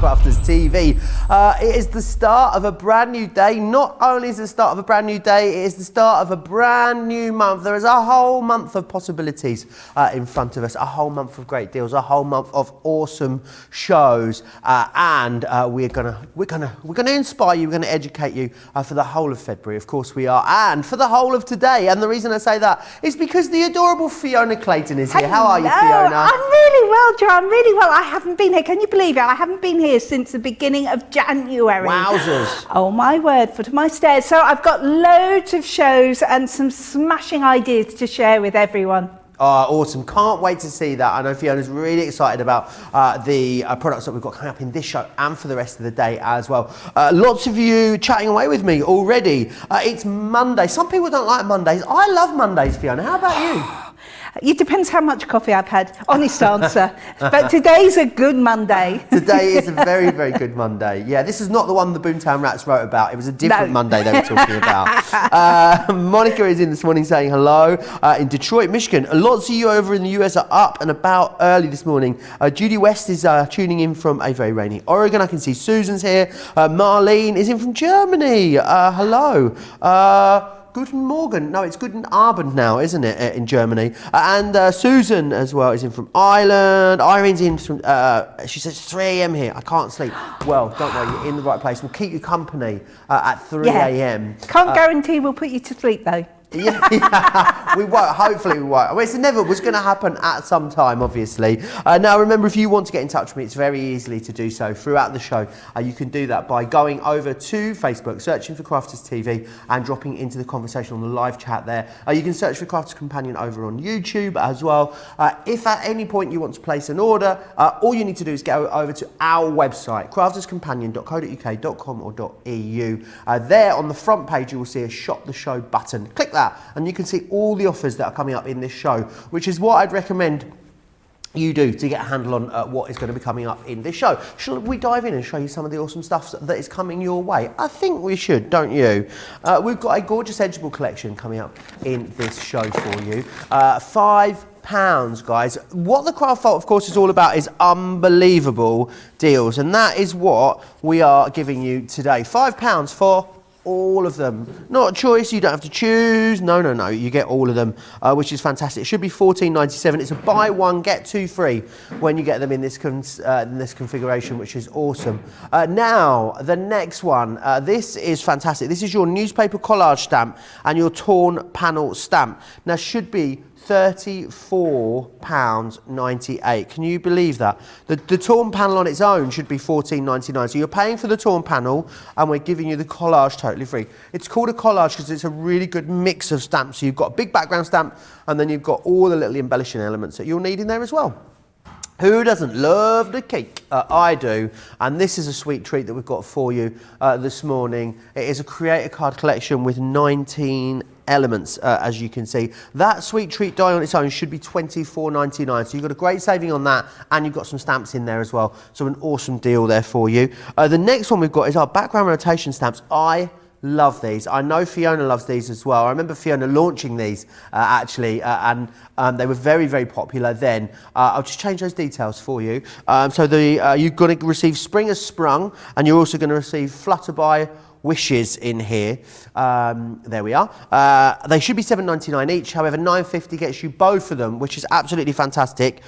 Crafters TV. It is the start of a brand new day. Not only is it the start of a brand new day, it is the start of a brand new month. There is a whole month of possibilities in front of us, a whole month of great deals, a whole month of awesome shows, and we're gonna inspire you, we're gonna educate you for the whole of February. Of course we are, and for the whole of today. And the reason I say that is because the adorable Fiona Clayton is here. How are you, Fiona? I'm really well, Joe. I'm really well. I haven't been here. Can you believe it? I haven't been here since the beginning of January. Wowzers. Oh my word, foot of my stairs. So I've got loads of shows and some smashing ideas to share with everyone. Oh, awesome. Can't wait to see that. I know Fiona's really excited about the products that we've got coming up in this show and for the rest of the day as well. Lots of you chatting away with me already. It's Monday. Some people don't like Mondays. I love Mondays, Fiona. How about you? It depends how much coffee I've had, honest answer. But today's a good Monday. Today is a very, very good Monday. Yeah, this is not the one the Boomtown Rats wrote about. It was a different Monday they were talking about. Monica is in this morning saying hello in Detroit, Michigan. Lots of you over in the US are up and about early this morning. Judy West is tuning in from a very rainy Oregon. I can see Susan's here. Marlene is in from Germany. Hello. Guten Morgen. No, it's Guten Abend now, isn't it, in Germany? And Susan as well is in from Ireland. Irene's in from, she says 3 a.m. here. I can't sleep. Well, don't worry, you're in the right place. We'll keep you company at 3 a.m. Can't guarantee we'll put you to sleep, though. Yeah, we won't. Hopefully we won't. I mean, it's never was going to happen at some time, obviously. Now, remember, if you want to get in touch with me, it's very easily to do so throughout the show. You can do that by going over to Facebook, searching for Crafters TV, and dropping into the conversation on the live chat there. You can search for Crafters Companion over on YouTube as well. If at any point you want to place an order, all you need to do is go over to our website, crafterscompanion.co.uk.com or .eu. There on the front page, you will see a Shop the Show button. Click that and you can see all the offers that are coming up in this show, which is what I'd recommend you do to get a handle on what is going to be coming up in this show. Shall we dive in and show you some of the awesome stuff that is coming your way? I think we should, don't you? We've got a gorgeous edgeable collection coming up in this show for you. £5, guys. What the Craft Vault, of course, is all about is unbelievable deals, and that is what we are giving you today. £5 for all of them. Not a choice, you don't have to choose. No, you get all of them, which is fantastic. It should be $14.97. It's a buy one, get two free when you get them in this configuration, which is awesome. Now, the next one. This is fantastic. This is your newspaper collage stamp and your torn panel stamp. Now, should be £34.98. Can you believe that? The torn panel on its own should be $14.99. So you're paying for the torn panel and we're giving you the collage totally free. It's called a collage because it's a really good mix of stamps. So you've got a big background stamp and then you've got all the little embellishing elements that you'll need in there as well. Who doesn't love the cake? I do. And this is a sweet treat that we've got for you this morning. It is a creator card collection with 19 elements, as you can see. That sweet treat die on its own should be $24.99. So you've got a great saving on that, and you've got some stamps in there as well. So an awesome deal there for you. The next one we've got is our background rotation stamps. I love these. I know Fiona loves these as well. I remember Fiona launching these actually, and they were very, very popular then. I'll just change those details for you. So you're going to receive Spring Has Sprung, and you're also going to receive Flutterby Wishes in here. There we are. They should be $7.99 each. However, $9.50 gets you both of them, which is absolutely fantastic.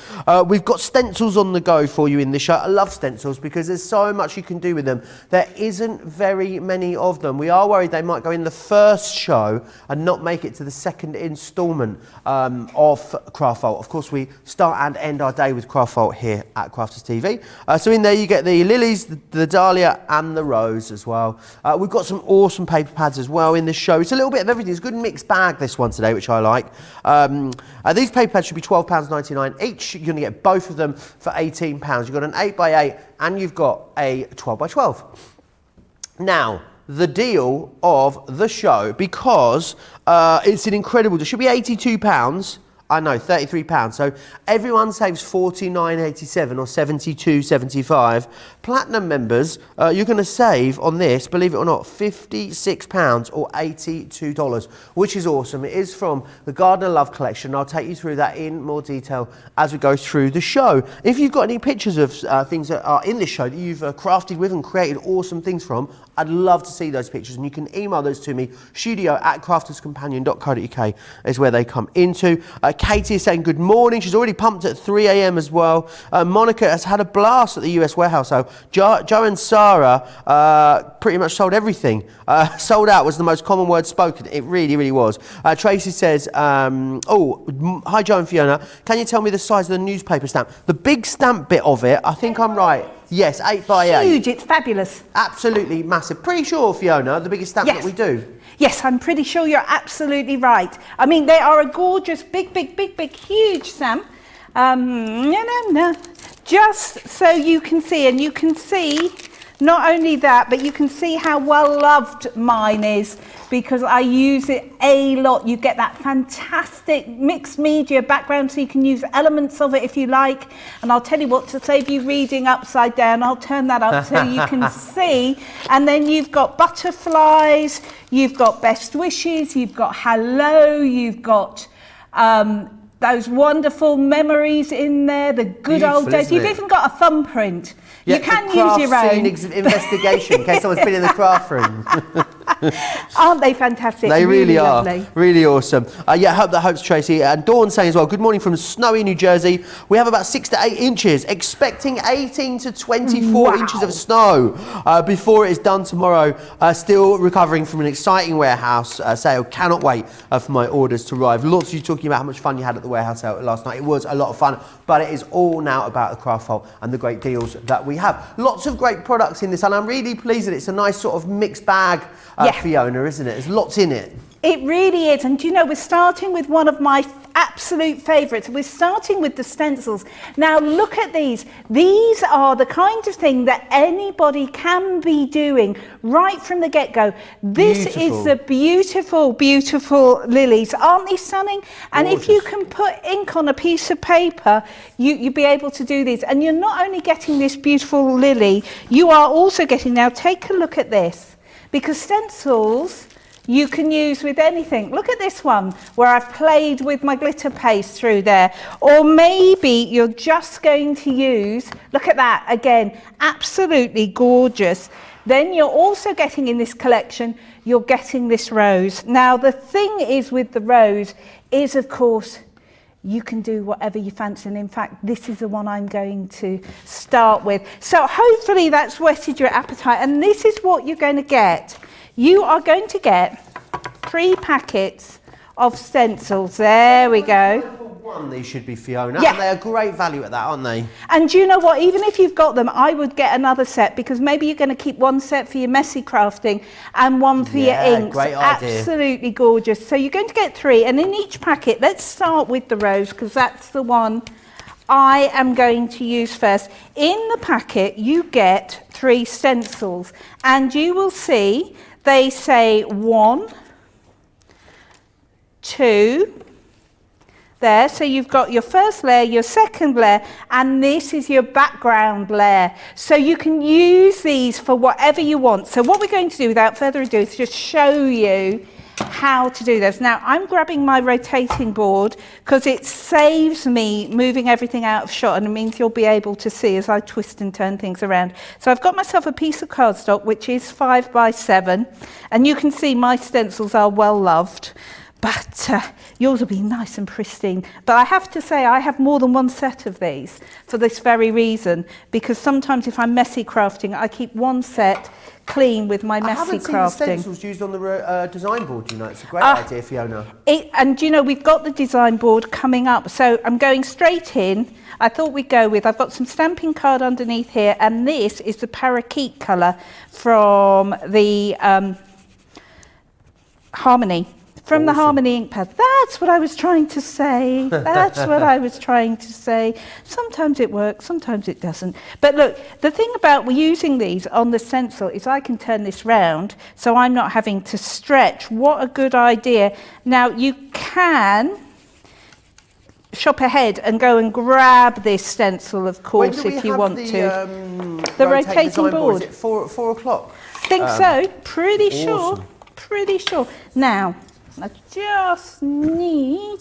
We've got stencils on the go for you in this show. I love stencils because there's so much you can do with them. There isn't very many of them. We are worried they might go in the first show and not make it to the second instalment of Craft Vault. Of course, we start and end our day with Craft Vault here at Crafters TV. So in there you get the lilies, the dahlia and the rose as well. We've got some awesome paper pads as well in this show. It's a little bit of everything. It's a good mixed bag, this one today, which I like. These paper pads should be £12.99 each. You're going to get both of them for £18. You've got an 8x8 and you've got a 12x12. Now, the deal of the show, because it's an incredible deal. It should be £82. I know, £33. So everyone saves $49.87 or $72.75. Platinum members, you're going to save on this, believe it or not, £56 or $82, which is awesome. It is from the Garden of Love collection. I'll take you through that in more detail as we go through the show. If you've got any pictures of things that are in this show that you've crafted with and created awesome things from, I'd love to see those pictures, and you can email those to me. studio@crafterscompanion.co.uk is where they come into. Katie is saying good morning. She's already pumped at 3 a.m. as well. Monica has had a blast at the US warehouse. So Joe and Sarah pretty much sold everything. Sold out was the most common word spoken. It really, really was. Tracy says, hi Joe and Fiona. Can you tell me the size of the newspaper stamp? The big stamp bit of it, I think I'm right. Yes, 8 by 8. Huge, it's fabulous. Absolutely massive. Pretty sure, Fiona, the biggest stamp that we do. Yes, I'm pretty sure you're absolutely right. I mean, they are a gorgeous, big, huge stamp. Just so you can see, and you can see not only that, but you can see how well loved mine is because I use it a lot. You get that fantastic mixed media background, so you can use elements of it if you like. And I'll tell you what, to save you reading upside down, I'll turn that up so you can see. And then you've got butterflies, you've got best wishes, you've got hello, you've got those wonderful memories in there, the good old days. You've even got a thumbprint. Yeah, you can use your own. Investigation, in case someone's been in the craft room. Aren't they fantastic? They really are. Lovely. Really awesome. Yeah, hope that helps, Tracy. And Dawn saying as well, good morning from snowy New Jersey. We have about 6 to 8 inches, expecting 18 to 24 inches of snow before it is done tomorrow. Still recovering from an exciting warehouse sale. Cannot wait for my orders to arrive. Lots of you talking about how much fun you had at the warehouse sale last night. It was a lot of fun, but it is all now about the craft vault and the great deals that we have. Lots of great products in this, and I'm really pleased that it's a nice sort of mixed bag, Fiona, isn't it? There's lots in it. It really is. And you know, we're starting with one of my absolute favourites. We're starting with the stencils. Now look at these. These are the kind of thing that anybody can be doing right from the get-go. This is the beautiful, beautiful lilies. Aren't they stunning? And if you can put ink on a piece of paper, you'll be able to do these. And you're not only getting this beautiful lily, you are also getting, now take a look at this, because stencils you can use with anything. Look at this one where I've played with my glitter paste through there. Or maybe you're just going to use, look at that again, absolutely gorgeous. Then you're also getting in this collection, you're getting this rose. Now the thing is with the rose is, of course, you can do whatever you fancy. And in fact, this is the one I'm going to start with. So hopefully that's whetted your appetite. And this is what you're going to get. You are going to get 3 packets of stencils. There we go. One, these should be, Fiona. Yeah. And they're great value at that, aren't they? And you know what? Even if you've got them, I would get another set, because maybe you're going to keep one set for your messy crafting and one for your inks. Great idea. Absolutely gorgeous. So you're going to get 3. And in each packet, let's start with the rose, because that's the one I am going to use first. In the packet, you get 3 stencils. And you will see they say 1, 2, there. So you've got your first layer, your second layer, and this is your background layer. So you can use these for whatever you want. So what we're going to do, without further ado, is just show you how to do this. Now I'm grabbing my rotating board because it saves me moving everything out of shot, and it means you'll be able to see as I twist and turn things around. So I've got myself a piece of cardstock which is 5 by 7, and you can see my stencils are well loved, but yours will be nice and pristine. But I have to say, I have more than one set of these for this very reason, because sometimes if I'm messy crafting, I keep one set clean with my messy crafting. I haven't seen the stencils used on the design board, you know. It's a great idea, Fiona. And you know, we've got the design board coming up, so I'm going straight in. I thought we'd go with, I've got some stamping card underneath here, and this is the parakeet colour from the Harmony. From the Harmony ink pad. That's what I was trying to say. That's what I was trying to say. Sometimes it works, sometimes it doesn't. But look, the thing about using these on the stencil is I can turn this round, so I'm not having to stretch. What a good idea. Now you can shop ahead and go and grab this stencil, of course, if you want to. The rotating board. Is it 4 o'clock? I think so. Pretty awesome. sure. Pretty sure. Now, I just need...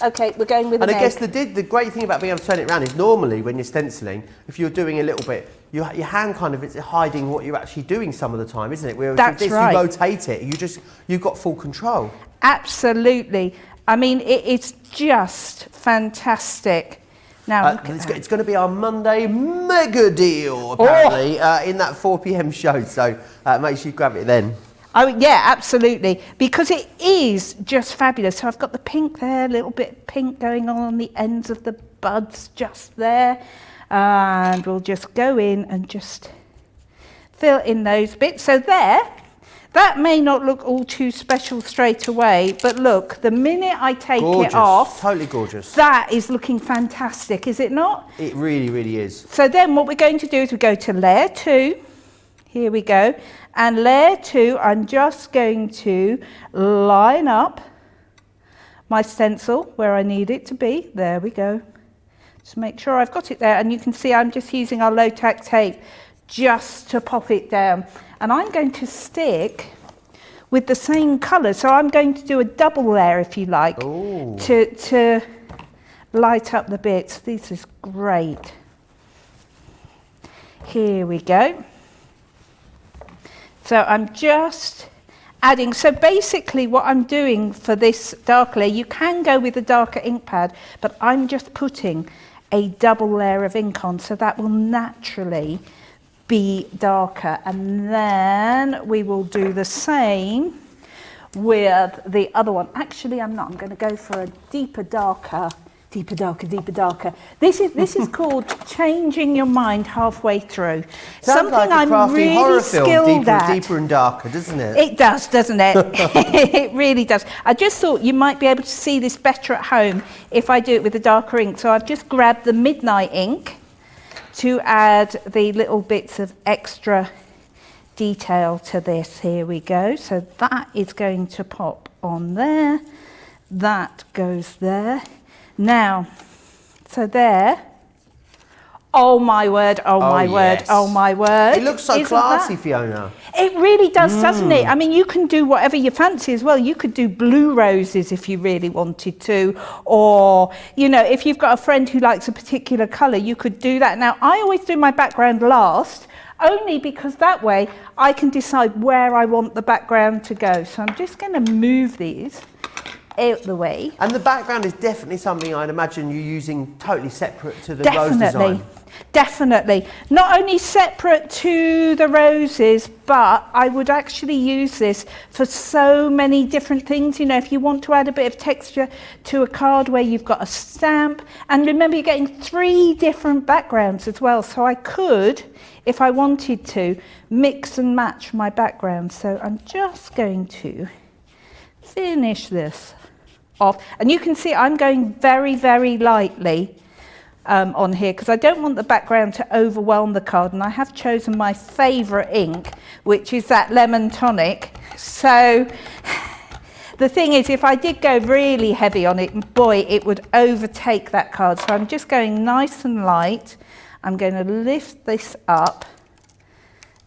Okay, we're going with an egg. And I guess the great thing about being able to turn it around is normally when you're stenciling, if you're doing a little bit, your hand kind of is hiding what you're actually doing some of the time, isn't it? Whereas That's with this, right. you rotate it, you've got full control. Absolutely. I mean, it's just fantastic. Now, It's going to be our Monday mega deal, apparently, in that 4 p.m. show. So make sure you grab it then. Oh, yeah, absolutely. Because it is just fabulous. So I've got the pink there, a little bit of pink going on the ends of the buds just there. And we'll just go in and just fill in those bits. So there, that may not look all too special straight away, but look, the minute I take it off, totally gorgeous. that is looking fantastic, is it not? It really, really is. So then what we're going to do is we go to layer 2. Here we go. And layer 2, I'm just going to line up my stencil where I need it to be. There we go. Just make sure I've got it there. And you can see I'm just using our low-tack tape just to pop it down. And I'm going to stick with the same colour. So I'm going to do a double layer, if you like, to light up the bits. This is great. Here we go. So I'm just adding, so basically what I'm doing for this dark layer, you can go with a darker ink pad, but I'm just putting a double layer of ink on, so that will naturally be darker. And then we will do the same with the other one. Actually, I'm not, I'm going to go for a deeper, darker. This is called changing your mind halfway through. Sounds Something like a I'm crafty really horror film, skilled at. deeper and darker, doesn't it? It does, doesn't it? It really does. I just thought you might be able to see this better at home if I do it with a darker ink. So I've just grabbed the midnight ink to add the little bits of extra detail to this. Here we go. So that is going to pop on there. That goes there. Now, so there. Oh my word, oh my word, oh my word. It looks so classy, Fiona. It really does, doesn't it? I mean, you can do whatever you fancy as well. You could do blue roses if you really wanted to. Or, you know, if you've got a friend who likes a particular colour, you could do that. Now, I always do my background last, only because that way I can decide where I want the background to go. So I'm just going to move these out the way. And the background is definitely something I'd imagine you're using totally separate to the rose design. Definitely. Not only separate to the roses, but I would actually use this for so many different things. You know, if you want to add a bit of texture to a card where you've got a stamp. And remember, you're getting 3 different backgrounds as well. So I could, if I wanted to, mix and match my background. So I'm just going to finish this off. And you can see I'm going very, very lightly on here because I don't want the background to overwhelm the card, and I have chosen my favourite ink, which is that lemon tonic. So the thing is, if I did go really heavy on it, boy, it would overtake that card. So I'm just going nice and light. I'm going to lift this up.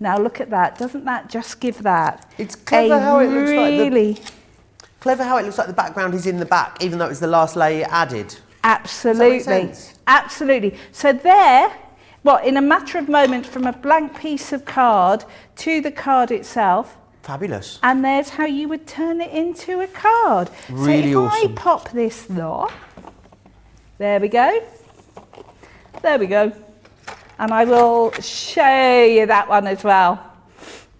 Now look at that. Doesn't that just give that? It's clever how it looks like clever how it looks like the background is in the back, even though it's the last layer added. Absolutely. Does that make sense? Absolutely. So there, well, in a matter of moments, from a blank piece of card to the card itself. Fabulous. And there's how you would turn it into a card. Really so if awesome. I pop this off, there we go. There we go. And I will show you that one as well.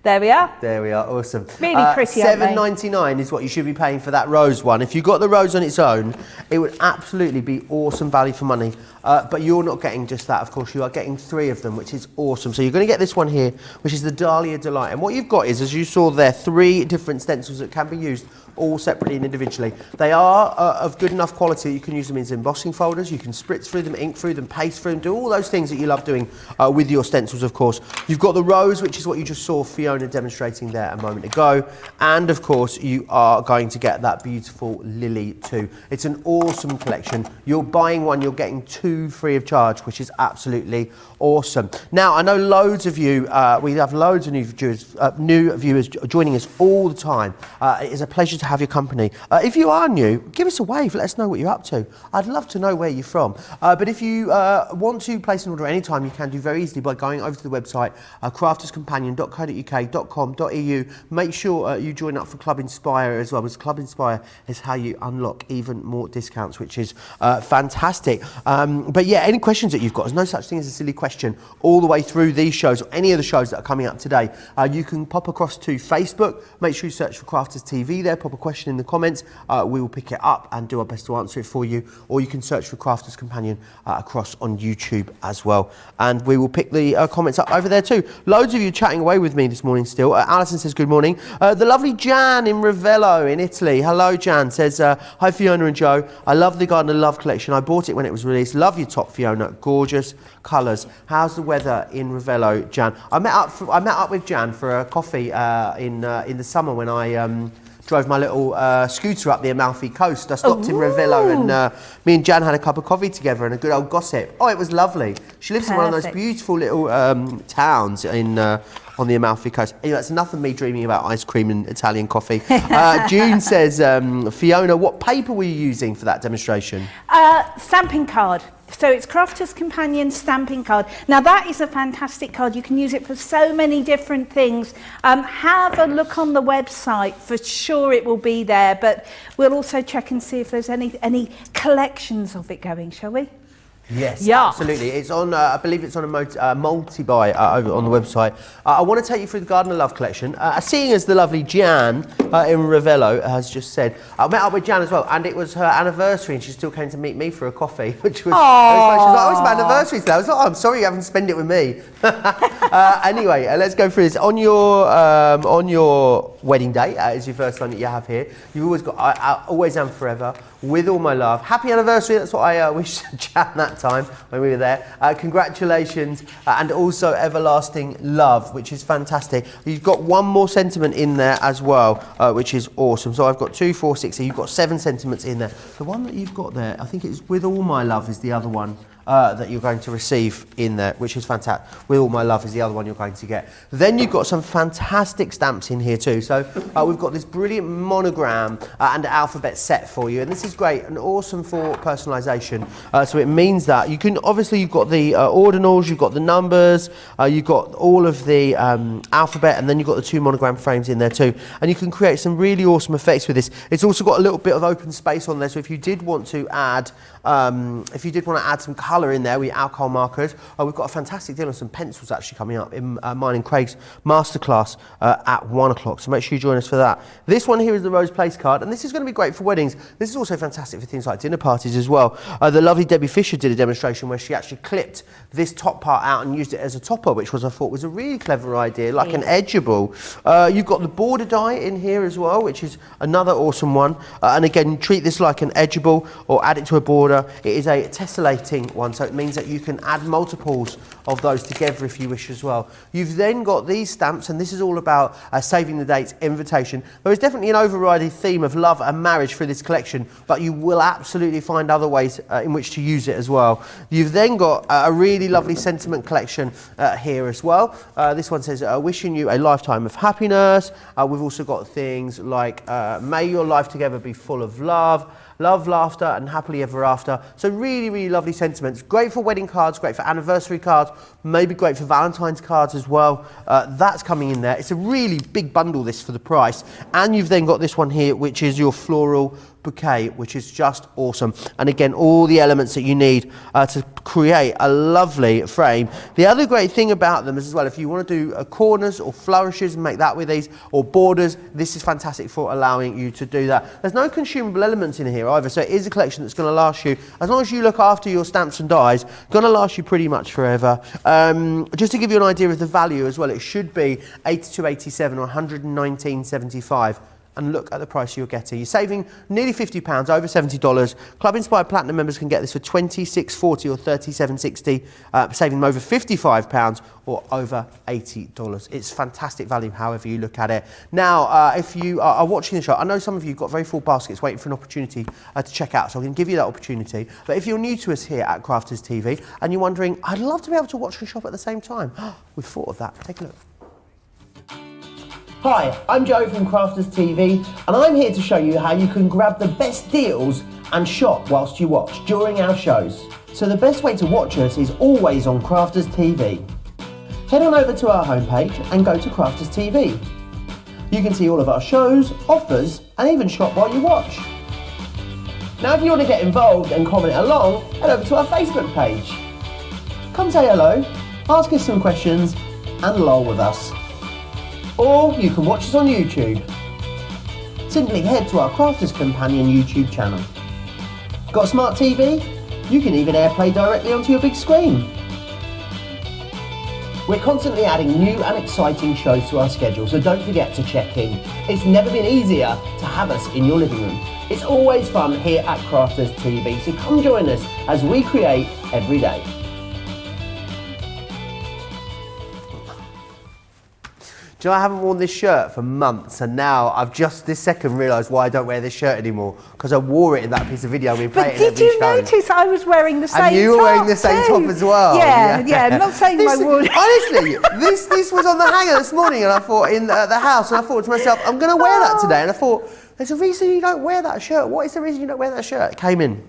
There we are. There we are, awesome. Really pretty, aren't they? $7.99 is what you should be paying for that rose one. If you got the rose on its own, it would absolutely be awesome value for money. But you're not getting just that, of course. You are getting 3 of them, which is awesome. So you're going to get this one here, which is the Dahlia Delight. And what you've got is, as you saw there, 3 different stencils that can be used all separately and individually. They are of good enough quality that you can use them as embossing folders, you can spritz through them, ink through them, paste through them, do all those things that you love doing with your stencils, of course. You've got the rose, which is what you just saw Fiona demonstrating there a moment ago, and of course you are going to get that beautiful lily too. It's an awesome collection. You're buying one, you're getting 2 free of charge, which is absolutely awesome. Now, I know loads of you, we have loads of new viewers joining us all the time. It is a pleasure to have your company. If you are new, give us a wave, let us know what you're up to. I'd love to know where you're from. But if you want to place an order anytime, you can do very easily by going over to the website, crafterscompanion.co.uk.com.au. Make sure you join up for Club Inspire as well, because Club Inspire is how you unlock even more discounts, which is fantastic. But yeah, any questions that you've got, there's no such thing as a silly question all the way through these shows or any of the shows that are coming up today. You can pop across to Facebook, make sure you search for Crafters TV there, pop a question in the comments, we will pick it up and do our best to answer it for you, or you can search for Crafters Companion across on YouTube as well, and we will pick the comments up over there too. Loads of you chatting away with me this morning still. Alison says good morning. The lovely Jan in Ravello in Italy, hello Jan, says hi Fiona and Joe, I love the Garden of Love collection, I bought it when it was released, love your top Fiona, gorgeous colours. How's the weather in Ravello, Jan? I met up with Jan for a coffee in the summer when I drove my little scooter up the Amalfi coast. I stopped in Ravello and me and Jan had a cup of coffee together and a good old gossip. Oh, it was lovely. She lives in one of those beautiful little towns in on the Amalfi coast. Anyway, that's enough of me dreaming about ice cream and Italian coffee. June says, Fiona, what paper were you using for that demonstration? Stamping card. So it's Crafter's Companion stamping card. Now that is a fantastic card. You can use it for so many different things. Have a look on the website. For sure it will be there, but we'll also check and see if there's any collections of it going, shall we? Yes, yeah, absolutely. It's on, I believe it's on a multi-buy over on the website. I want to take you through the Garden of Love collection. Seeing as the lovely Jan in Ravello has just said, I met up with Jan as well, and it was her anniversary, and she still came to meet me for a coffee, which was, it was she was like, oh, it's my anniversary today. I was like, oh, I'm sorry you haven't spent it with me. Anyway, let's go through this. On your wedding day, is your first time that you have here, you've always got, I always am forever, with all my love. Happy anniversary, that's what I wished Jan that time when we were there. Congratulations, and also everlasting love, which is fantastic. You've got one more sentiment in there as well, which is awesome. So I've got 2, 4, 6, so you've got 7 sentiments in there. The one that you've got there, I think it's with all my love is the other one. That you're going to receive in there, which is fantastic. With all my love is the other one you're going to get. Then you've got some fantastic stamps in here too. So we've got this brilliant monogram and alphabet set for you, and this is great and awesome for personalisation. So it means that you can, obviously you've got the ordinals, you've got the numbers, you've got all of the alphabet, and then you've got the 2 monogram frames in there too. And you can create some really awesome effects with this. It's also got a little bit of open space on there, so if you did want to add some colour in there with alcohol markers, we've got a fantastic deal on some pencils actually coming up in mine and Craig's masterclass at 1 o'clock, so make sure you join us for that. This one here is the Rose Place card, and this is going to be great for weddings. This is also fantastic for things like dinner parties as well. The lovely Debbie Fisher did a demonstration where she actually clipped this top part out and used it as a topper, which I thought was a really clever idea, like an edgeable. You've got the border die in here as well, which is another awesome one, and again, treat this like an edgeable or add it to a border. It is a tessellating one, so it means that you can add multiples of those together if you wish as well. You've then got these stamps, and this is all about saving the dates, invitation. There is definitely an overriding theme of love and marriage for this collection, but you will absolutely find other ways in which to use it as well. You've then got a really lovely sentiment collection here as well. This one says, wishing you a lifetime of happiness. We've also got things like, may your life together be full of love, laughter, and happily ever after. So really, really lovely sentiments. Great for wedding cards, great for anniversary cards, maybe great for Valentine's cards as well. That's coming in there. It's a really big bundle, this, for the price. And you've then got this one here, which is your floral bouquet, which is just awesome. And again, all the elements that you need to create a lovely frame. The other great thing about them is as well, if you want to do corners or flourishes and make that with these, or borders, this is fantastic for allowing you to do that. There's no consumable elements in here either, so it is a collection that's going to last you, as long as you look after your stamps and dies, going to last you pretty much forever. Just to give you an idea of the value as well, it should be 82.87 or 119.75. and look at the price you're getting. You're saving nearly £50, over $70. Club Inspired Platinum members can get this for $26.40 or $37.60, saving them over £55 or over $80. It's fantastic value, however you look at it. Now, if you are watching the show, I know some of you have got very full baskets waiting for an opportunity to check out, so I'm going to give you that opportunity. But if you're new to us here at Crafters TV and you're wondering, I'd love to be able to watch and shop at the same time, we've thought of that. Take a look. Hi, I'm Joe from Crafters TV, and I'm here to show you how you can grab the best deals and shop whilst you watch during our shows. So the best way to watch us is always on Crafters TV. Head on over to our homepage and go to Crafters TV. You can see all of our shows, offers, and even shop while you watch. Now if you want to get involved and comment along, head over to our Facebook page. Come say hello, ask us some questions, and lol with us. Or you can watch us on YouTube. Simply head to our Crafters Companion YouTube channel. Got a smart TV? You can even AirPlay directly onto your big screen. We're constantly adding new and exciting shows to our schedule, so don't forget to check in. It's never been easier to have us in your living room. It's always fun here at Crafters TV, so come join us as we create every day. Do you know, I haven't worn this shirt for months, and now I've just this second realised why I don't wear this shirt anymore, because I wore it in that piece of video. We play it in every show. But did you notice I was wearing the same top? And you were wearing the same top as well. Yeah, not saying I would. Honestly, this was on the hanger this morning, and I thought in the house, and I thought to myself, I'm going to wear that today, and I thought, there's a reason you don't wear that shirt. What is the reason you don't wear that shirt? It came in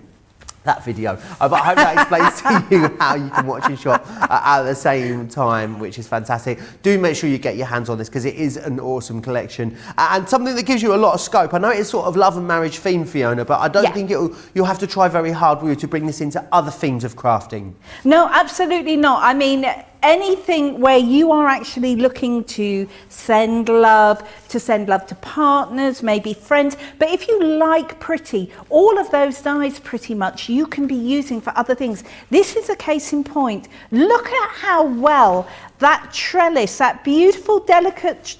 that video. But I hope that explains to you how you can watch and shop at the same time, which is fantastic. Do make sure you get your hands on this, because it is an awesome collection and something that gives you a lot of scope. I know it's sort of love and marriage theme, Fiona, but I don't think you'll have to try very hard with you to bring this into other themes of crafting. No, absolutely not. I mean, anything where you are actually looking to send love to partners, maybe friends. But if you like pretty, all of those dyes pretty much you can be using for other things. This is a case in point. Look at how well that trellis, that beautiful delicate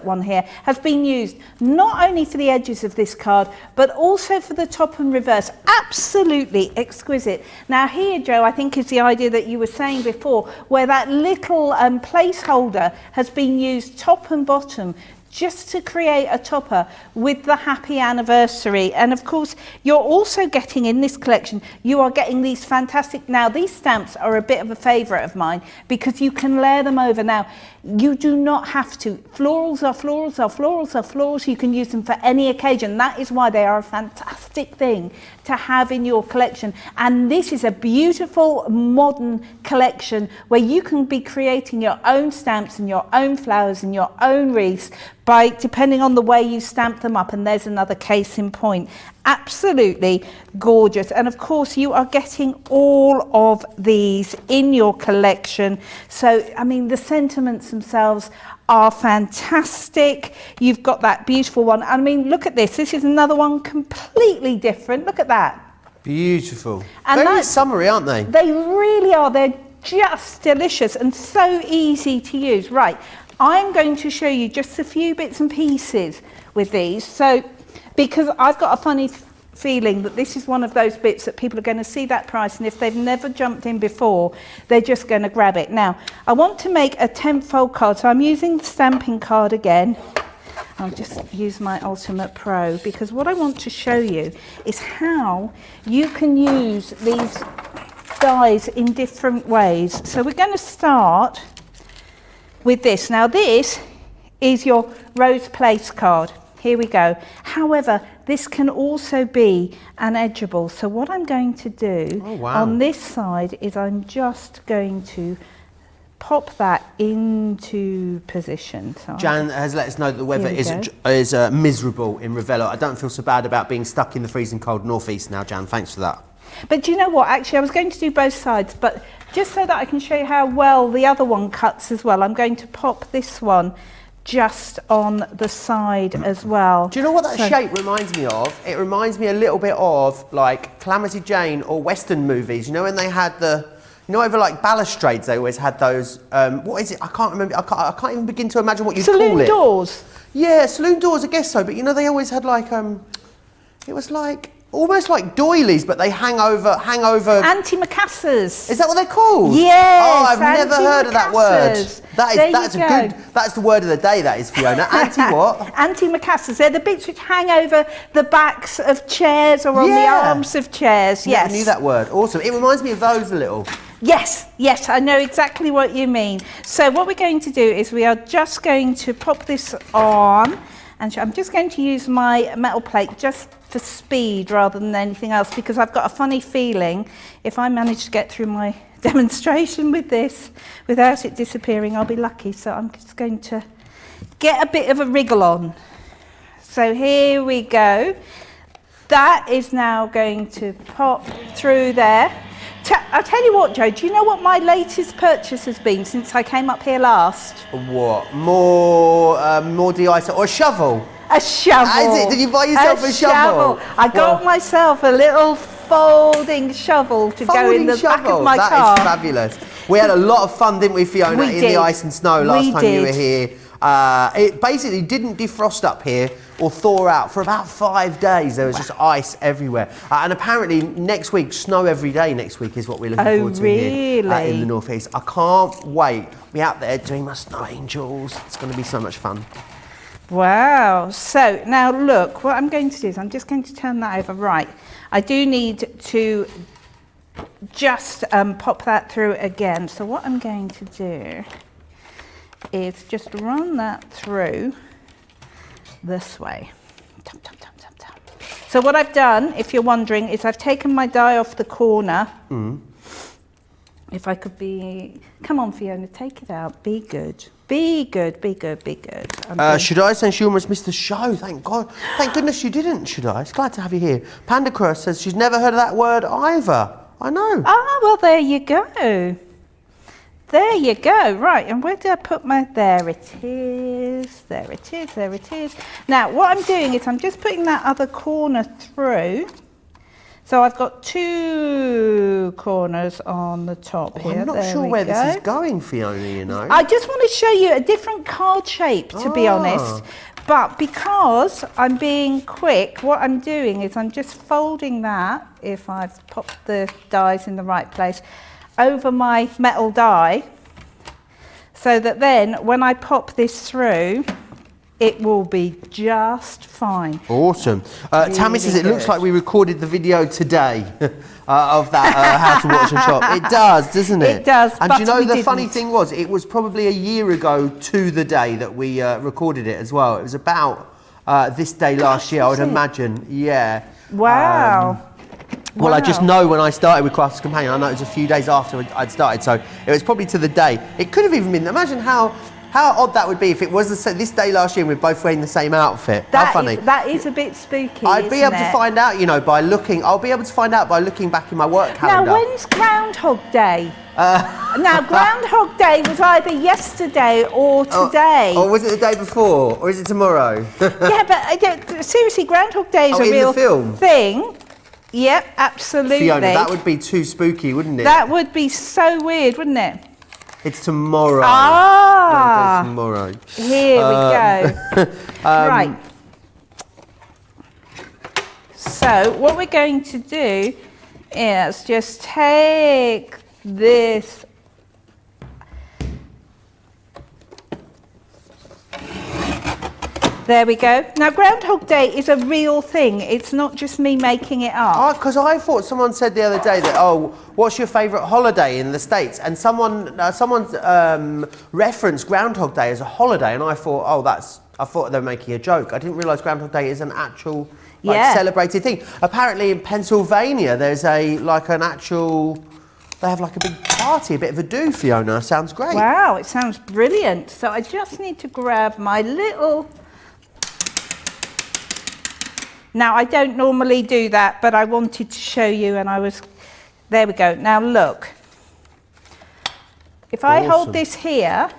one here, has been used not only for the edges of this card but also for the top and reverse. Absolutely exquisite. Now here, Joe, I think is the idea that you were saying before, where that little placeholder has been used top and bottom just to create a topper with the happy anniversary. And of course, you're also getting in this collection, you are getting these fantastic, now these stamps are a bit of a favourite of mine because you can layer them over. Now, you do not have to. Florals are florals are florals are florals. You can use them for any occasion. That is why they are a fantastic thing to have in your collection. And this is a beautiful modern collection where you can be creating your own stamps and your own flowers and your own wreaths by depending on the way you stamp them up. And there's another case in point. Absolutely gorgeous. And of course you are getting all of these in your collection. So I mean, the sentiments themselves are fantastic. You've got that beautiful one. I mean, look at this. This is another one completely different. Look at that. Beautiful. And very summery, aren't they? They really are. They're just delicious and so easy to use. Right, I'm going to show you just a few bits and pieces with these. So, because I've got a funny feeling that this is one of those bits that people are going to see that price, and if they've never jumped in before, they're just going to grab it. Now, I want to make a 10-fold card, so I'm using the stamping card again. I'll just use my Ultimate Pro, because what I want to show you is how you can use these dies in different ways. So we're going to start with this. Now, this is your rose place card. Here we go. However, this can also be an edgeable. So what I'm going to do on this side is I'm just going to pop that into position. So Jan has let us know that the weather is miserable in Ravello. I don't feel so bad about being stuck in the freezing cold northeast now, Jan. Thanks for that. But do you know what? Actually, I was going to do both sides, but just so that I can show you how well the other one cuts as well, I'm going to pop this one just on the side as well. Do you know what that shape reminds me of? It reminds me a little bit of like Calamity Jane or Western movies. You know when they had the, you know, over like balustrades they always had those, what is it? I can't remember. I can't even begin to imagine what you'd call it. Saloon doors. Yeah, saloon doors, I guess so. But you know, they always had like it was like almost like doilies, but they hang over. Antimacassars. Is that what they're called? Yes. Oh, I've never heard of that word. That's That's the word of the day. That is, Fiona. Anti what? Antimacassars. They're the bits which hang over the backs of chairs or on the arms of chairs. Yes. Never knew that word. Awesome. It reminds me of those a little. Yes, I know exactly what you mean. So what we're going to do is we are just going to pop this on, and I'm just going to use my metal plate just for speed rather than anything else, because I've got a funny feeling if I manage to get through my demonstration with this without it disappearing, I'll be lucky. So I'm just going to get a bit of a wriggle on. So here we go. That is now going to pop through there. I'll tell you what, Joe, do you know what my latest purchase has been since I came up here last? What? More de-icer or a shovel? A shovel. Is it? Did you buy yourself a shovel? I got myself a little folding shovel to go in the back of my car. That is fabulous. We had a lot of fun, didn't we, Fiona, in the ice and snow last time you were here. It basically didn't defrost up here or thaw out for about 5 days. There was just ice everywhere. And apparently next week, snow every day next week is what we're looking forward to here in the northeast. I can't wait. We're out there doing my snow angels. It's going to be so much fun. Wow. So now look, what I'm going to do is I'm just going to turn that over. Right. I do need to just pop that through again. So what I'm going to do is just run that through this way. So what I've done, if you're wondering, is I've taken my die off the corner. If I could be... Come on, Fiona, take it out. Be good. Be good, be good, be good. Should I say she almost missed the show? Thank God. Thank goodness you didn't, should I? It's glad to have you here. Panda Cross says she's never heard of that word either. I know. Ah, well, there you go. There you go. Right, and where did I put my... There it is. There it is. There it is. Now, what I'm doing is I'm just putting that other corner through. So I've got 2 corners on the top here. I'm not sure where this is going, Fiona, you know. I just want to show you a different card shape, to be honest. But because I'm being quick, what I'm doing is I'm just folding that, if I've popped the dies in the right place, over my metal die, so that then when I pop this through, it will be just fine. Awesome. Tammy says it looks like we recorded the video today of that how to watch and shop. It does, doesn't it? It does. And do you know the funny thing was, it was probably a year ago to the day that we recorded it as well. It was about this day last year, I would imagine. Yeah. Wow. Well, I just know when I started with Crafters Companion, I know it was a few days after I'd started, so it was probably to the day. It could have even been, imagine how odd that would be if it was this day last year and we're both wearing the same outfit. How funny. That is a bit spooky, I'd be able to find out, you know, I'll be able to find out by looking back in my work calendar. Now, when's Groundhog Day? Now, Groundhog Day was either yesterday or today. Or was it the day before? Or is it tomorrow? Yeah, but seriously, Groundhog Day is a real thing. Yep, absolutely. Fiona, that would be too spooky, wouldn't it? That would be so weird, wouldn't it? It's tomorrow. Ah! Tomorrow. Here we go. Right. So what we're going to do is just take this There we go. Now, Groundhog Day is a real thing. It's not just me making it up. Because I thought someone said the other day that, what's your favourite holiday in the States? And someone referenced Groundhog Day as a holiday, and I thought, I thought they were making a joke. I didn't realise Groundhog Day is an actual celebrated thing. Apparently in Pennsylvania, there's an actual... They have like a big party, a bit of a do, Fiona. Sounds great. Wow, it sounds brilliant. So I just need to grab my little... Now, I don't normally do that, but I wanted to show you, and there we go. Now, look. If I hold this here,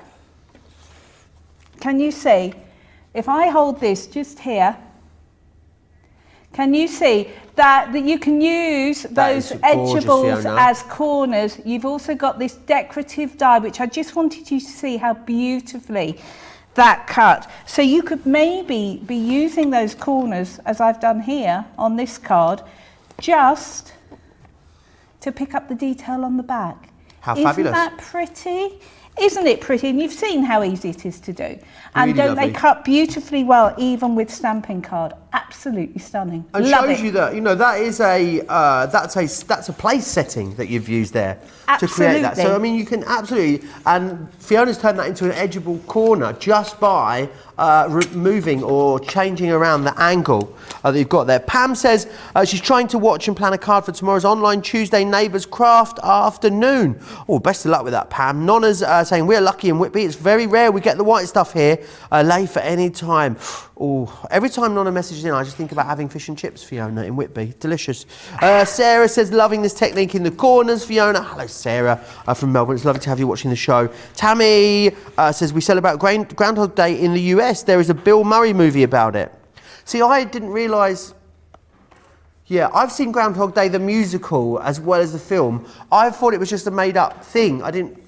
can you see? If I hold this just here, can you see that you can use those edgeables as corners? You've also got this decorative die, which I just wanted you to see how beautifully that cut. So you could maybe be using those corners, as I've done here on this card, just to pick up the detail on the back. How fabulous. Isn't that pretty? Isn't it pretty? And you've seen how easy it is to do. And Really don't lovely. they cut beautifully well, even with stamping card? Absolutely stunning. And Love shows it. you that, you know, that is that's a place setting that you've used there to create that. So Absolutely. I mean, you can absolutely, and Fiona's turned that into an edgeable corner just by moving or changing around the angle that you've got there. Pam says she's trying to watch and plan a card for tomorrow's online Tuesday Neighbours Craft afternoon. Oh, best of luck with that, Pam. Nonna's saying we're lucky in Whitby. It's very rare we get the white stuff here. Lay for any time. Oh, every time Nonna messages in, I just think about having fish and chips, Fiona, in Whitby. Delicious. Sarah says, loving this technique in the corners, Fiona. Hello, Sarah, from Melbourne. It's lovely to have you watching the show. Tammy says, we celebrate Groundhog Day in the US. There is a Bill Murray movie about it. See, I didn't realise... Yeah, I've seen Groundhog Day, the musical, as well as the film. I thought it was just a made-up thing.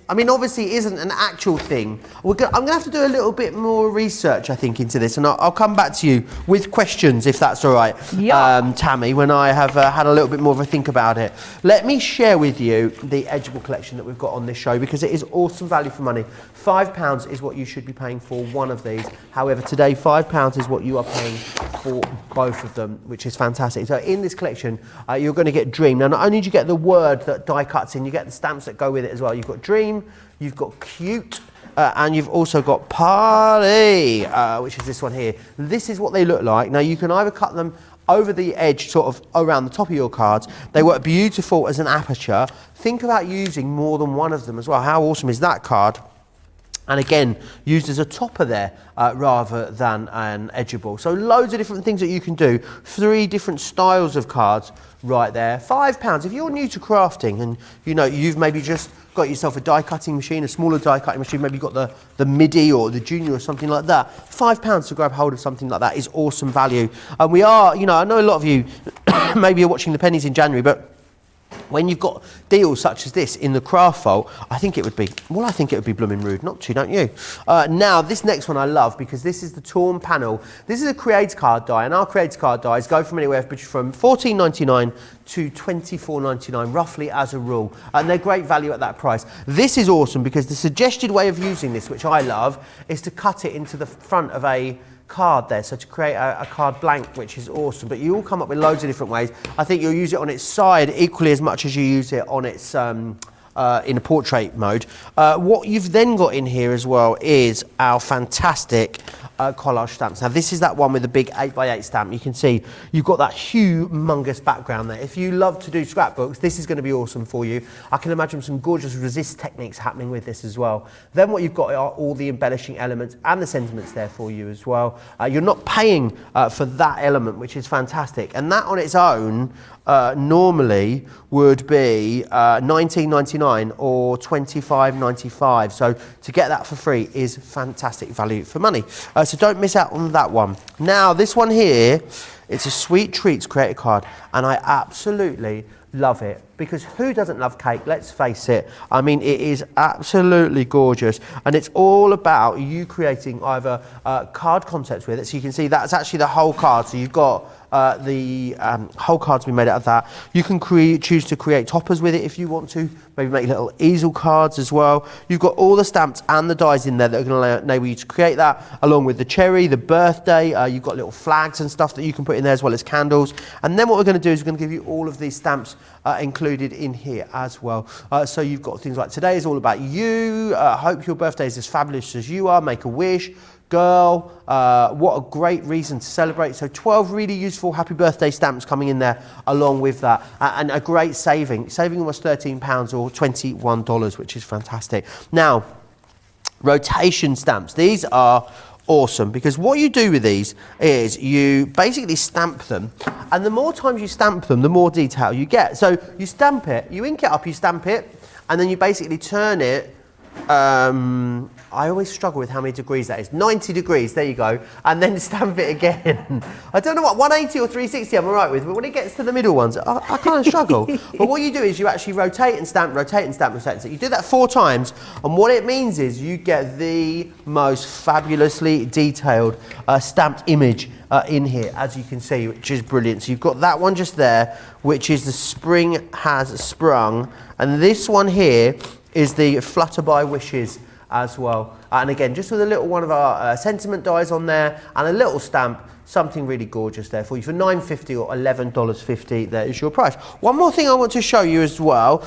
I mean, obviously, it isn't an actual thing. I'm going to have to do a little bit more research, I think, into this, and I'll come back to you with questions, if that's all right, Yeah. Tammy, when I have had a little bit more of a think about it. Let me share with you the Edgeable collection that we've got on this show, because it is awesome value for money. £5 is what you should be paying for one of these. However, today, £5 is what you are paying for both of them, which is fantastic. So in this collection, you're going to get Dream. Now, not only do you get the word that die cuts in, you get the stamps that go with it as well. You've got Dream, you've got Cute, and you've also got Party, which is this one here. This is what they look like. Now, you can either cut them over the edge, sort of around the top of your cards. They work beautiful as an aperture. Think about using more than one of them as well. How awesome is that card? And again, used as a topper there rather than an edgeable. So loads of different things that you can do. 3 different styles of cards right there. £5. If you're new to crafting and you know you've maybe just got yourself a die cutting machine, a smaller die cutting machine, maybe you've got the MIDI or the Junior or something like that, £5 to grab hold of something like that is awesome value. And we are, you know, I know a lot of you maybe you're watching the pennies in January, but when you've got deals such as this in the craft vault, I think it would be blooming rude not to, don't you? Now, this next one I love because this is the torn panel. This is a Creator card die, and our Creator card dies go from anywhere from $14.99 to $24.99, roughly as a rule. And they're great value at that price. This is awesome because the suggested way of using this, which I love, is to cut it into the front of a card there, so to create a card blank, which is awesome. But you all come up with loads of different ways. I think you'll use it on its side equally as much as you use it on its in a portrait mode. What you've then got in here as well is our fantastic collage stamps. Now this is that one with the big 8x8 stamp. You can see you've got that humongous background there. If you love to do scrapbooks, this is going to be awesome for you. I can imagine some gorgeous resist techniques happening with this as well. Then what you've got are all the embellishing elements and the sentiments there for you as well. You're not paying for that element, which is fantastic. And that on its own normally would be $19.99 or $25.95. So to get that for free is fantastic value for money. So don't miss out on that one. Now this one here, it's a Sweet Treats Creator card, and I absolutely love it because who doesn't love cake? Let's face it. I mean, it is absolutely gorgeous, and it's all about you creating either card concepts with it. So you can see that's actually the whole card. So you've got the whole card's been made out of that. You can choose to create toppers with it if you want to, maybe make little easel cards as well. You've got all the stamps and the dies in there that are going to enable you to create that, along with the cherry, the birthday. You've got little flags and stuff that you can put in there, as well as candles. And then what we're going to do is we're going to give you all of these stamps included in here as well. So you've got things like today is all about you. Hope your birthday is as fabulous as you are. Make a wish. Girl, what a great reason to celebrate. So 12 really useful happy birthday stamps coming in there along with that, and a great saving almost £13 or $21, which is fantastic. Now, rotation stamps, these are awesome because what you do with these is you basically stamp them, and the more times you stamp them, the more detail you get. So you stamp it, you ink it up, you stamp it, and then you basically turn it I always struggle with how many degrees that is. 90 degrees, there you go. And then stamp it again. I don't know what, 180 or 360 I'm all right with, but when it gets to the middle ones, I kind of struggle. But what you do is you actually rotate and stamp, rotate and stamp, rotate and stamp. You do that 4 times, and what it means is you get the most fabulously detailed stamped image in here, as you can see, which is brilliant. So you've got that one just there, which is the spring has sprung. And this one here is the Flutterby Wishes as well. And again, just with a little one of our sentiment dies on there and a little stamp, something really gorgeous there for you. For $9.50 or $11.50, there is your price. One more thing I want to show you as well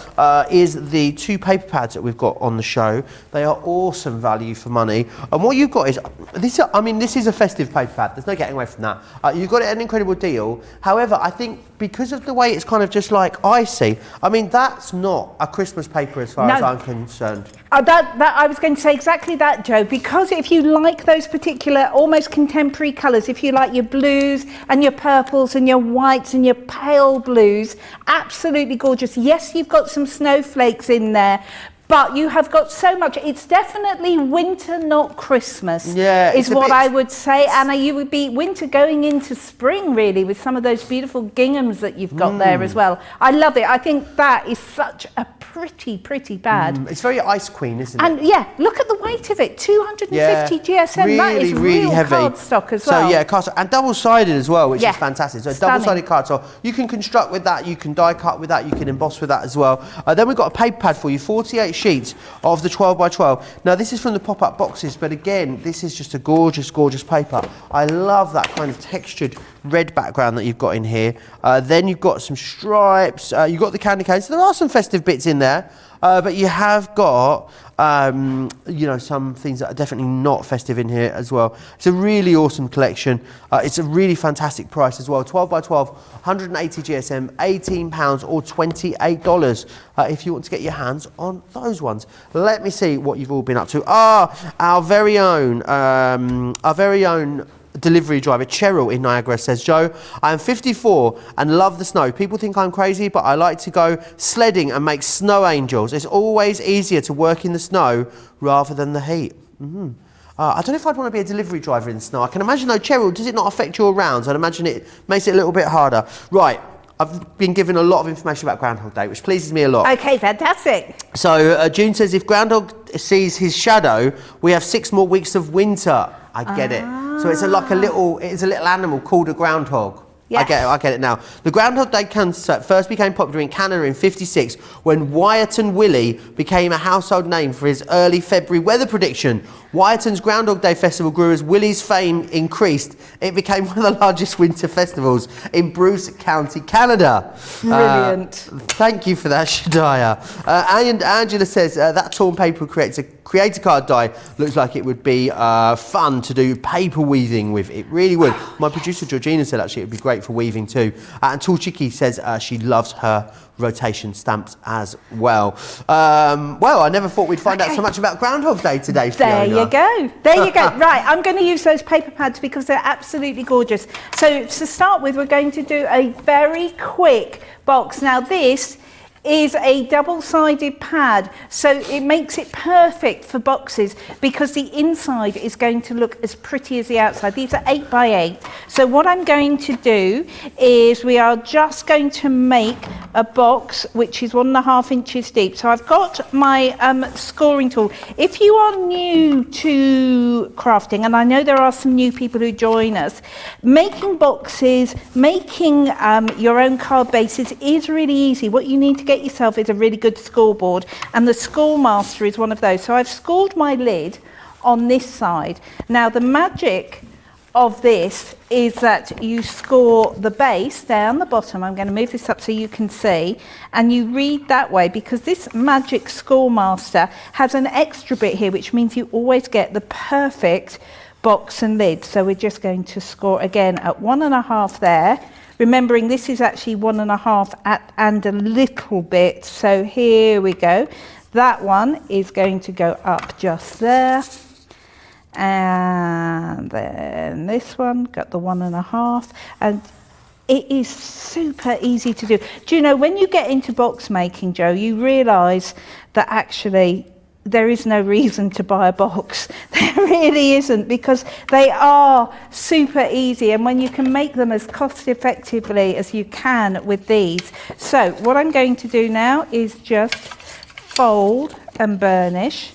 is the 2 paper pads that we've got on the show. They are awesome value for money. And what you've got is, this is a festive paper pad. There's no getting away from that. You've got it at an incredible deal. However, I think because of the way it's kind of just like icy, I mean, that's not a Christmas paper as far as I'm concerned. I was going to say exactly that, Joe, because if you like those particular almost contemporary colours, if you like your blues and your purples and your whites and your pale blues, absolutely gorgeous. Yes, you've got some snowflakes in there, but you have got so much. It's definitely winter, not Christmas, is what I would say. Anna, you would be winter going into spring, really, with some of those beautiful ginghams that you've got there as well. I love it. I think that is such a pretty pad. It's very Ice Queen, isn't it? And yeah, look at the weight of it, 250 GSM. Really, that is really real heavy cardstock as well. So yeah, cardstock, and double-sided as well, which is fantastic. So double-sided cardstock. You can construct with that, you can die cut with that, you can emboss with that as well. Then we've got a paper pad for you, 48 sheets of the 12 by 12. Now this is from the pop-up boxes, but again, this is just a gorgeous, gorgeous paper. I love that kind of textured red background that you've got in here. Then you've got some stripes, you've got the candy canes. So there are some festive bits in there, but you have got you know, some things that are definitely not festive in here as well. It's a really awesome collection. It's a really fantastic price as well. 12 by 12, 180 GSM, £18 or $28 if you want to get your hands on those ones. Let me see what you've all been up to. Our very own delivery driver Cheryl in Niagara says, Joe, I am 54 and love the snow. People think I'm crazy, but I like to go sledding and make snow angels. It's always easier to work in the snow rather than the heat. I don't know if I'd want to be a delivery driver in the snow. I can imagine though, Cheryl, does it not affect your rounds? I'd imagine it makes it a little bit harder. Right, I've been given a lot of information about Groundhog Day, which pleases me a lot. Okay, fantastic. So June says, if Groundhog sees his shadow, we have 6 more weeks of winter. I get it. So it's a little animal called a groundhog. Yes. I get it now. The Groundhog Day concert first became popular in Canada in '56 when Wyerton Willie became a household name for his early February weather prediction. Wyerton's Groundhog Day festival grew as Willie's fame increased. It became one of the largest winter festivals in Bruce County, Canada. Brilliant. Thank you for that, Shadiah. And Angela says that torn paper creator card die looks like it would be fun to do paper weaving with. It really would. My producer Georgina said actually it would be great for weaving too. And Tulchiki says she loves her rotation stamps as well. Well, I never thought we'd find out so much about Groundhog Day today, Fiona. There you go. There you go. Right, I'm going to use those paper pads because they're absolutely gorgeous. So to start with, we're going to do a very quick box. Now this is a double-sided pad, so it makes it perfect for boxes because the inside is going to look as pretty as the outside. These are 8 by 8. So what I'm going to do is we are just going to make a box which is 1.5 inches deep. So I've got my scoring tool. If you are new to crafting, and I know there are some new people who join us, making boxes, making your own card bases is really easy. What you need to get yourself is a really good scoreboard, and the Scoremaster is one of those. So I've scored my lid on this side. Now the magic of this is that you score the base down the bottom. I'm going to move this up so you can see, and you read that way because this magic Scoremaster has an extra bit here, which means you always get the perfect box and lid. So we're just going to score again at 1.5 there. Remembering this is actually 1.5 and a little bit. So here we go. That one is going to go up just there. And then this one, got the 1.5. And it is super easy to do. Do you know, when you get into box making, Joe, you realise that actually there is no reason to buy a box. There really isn't, because they are super easy, and when you can make them as cost effectively as you can with these. So what I'm going to do now is just fold and burnish,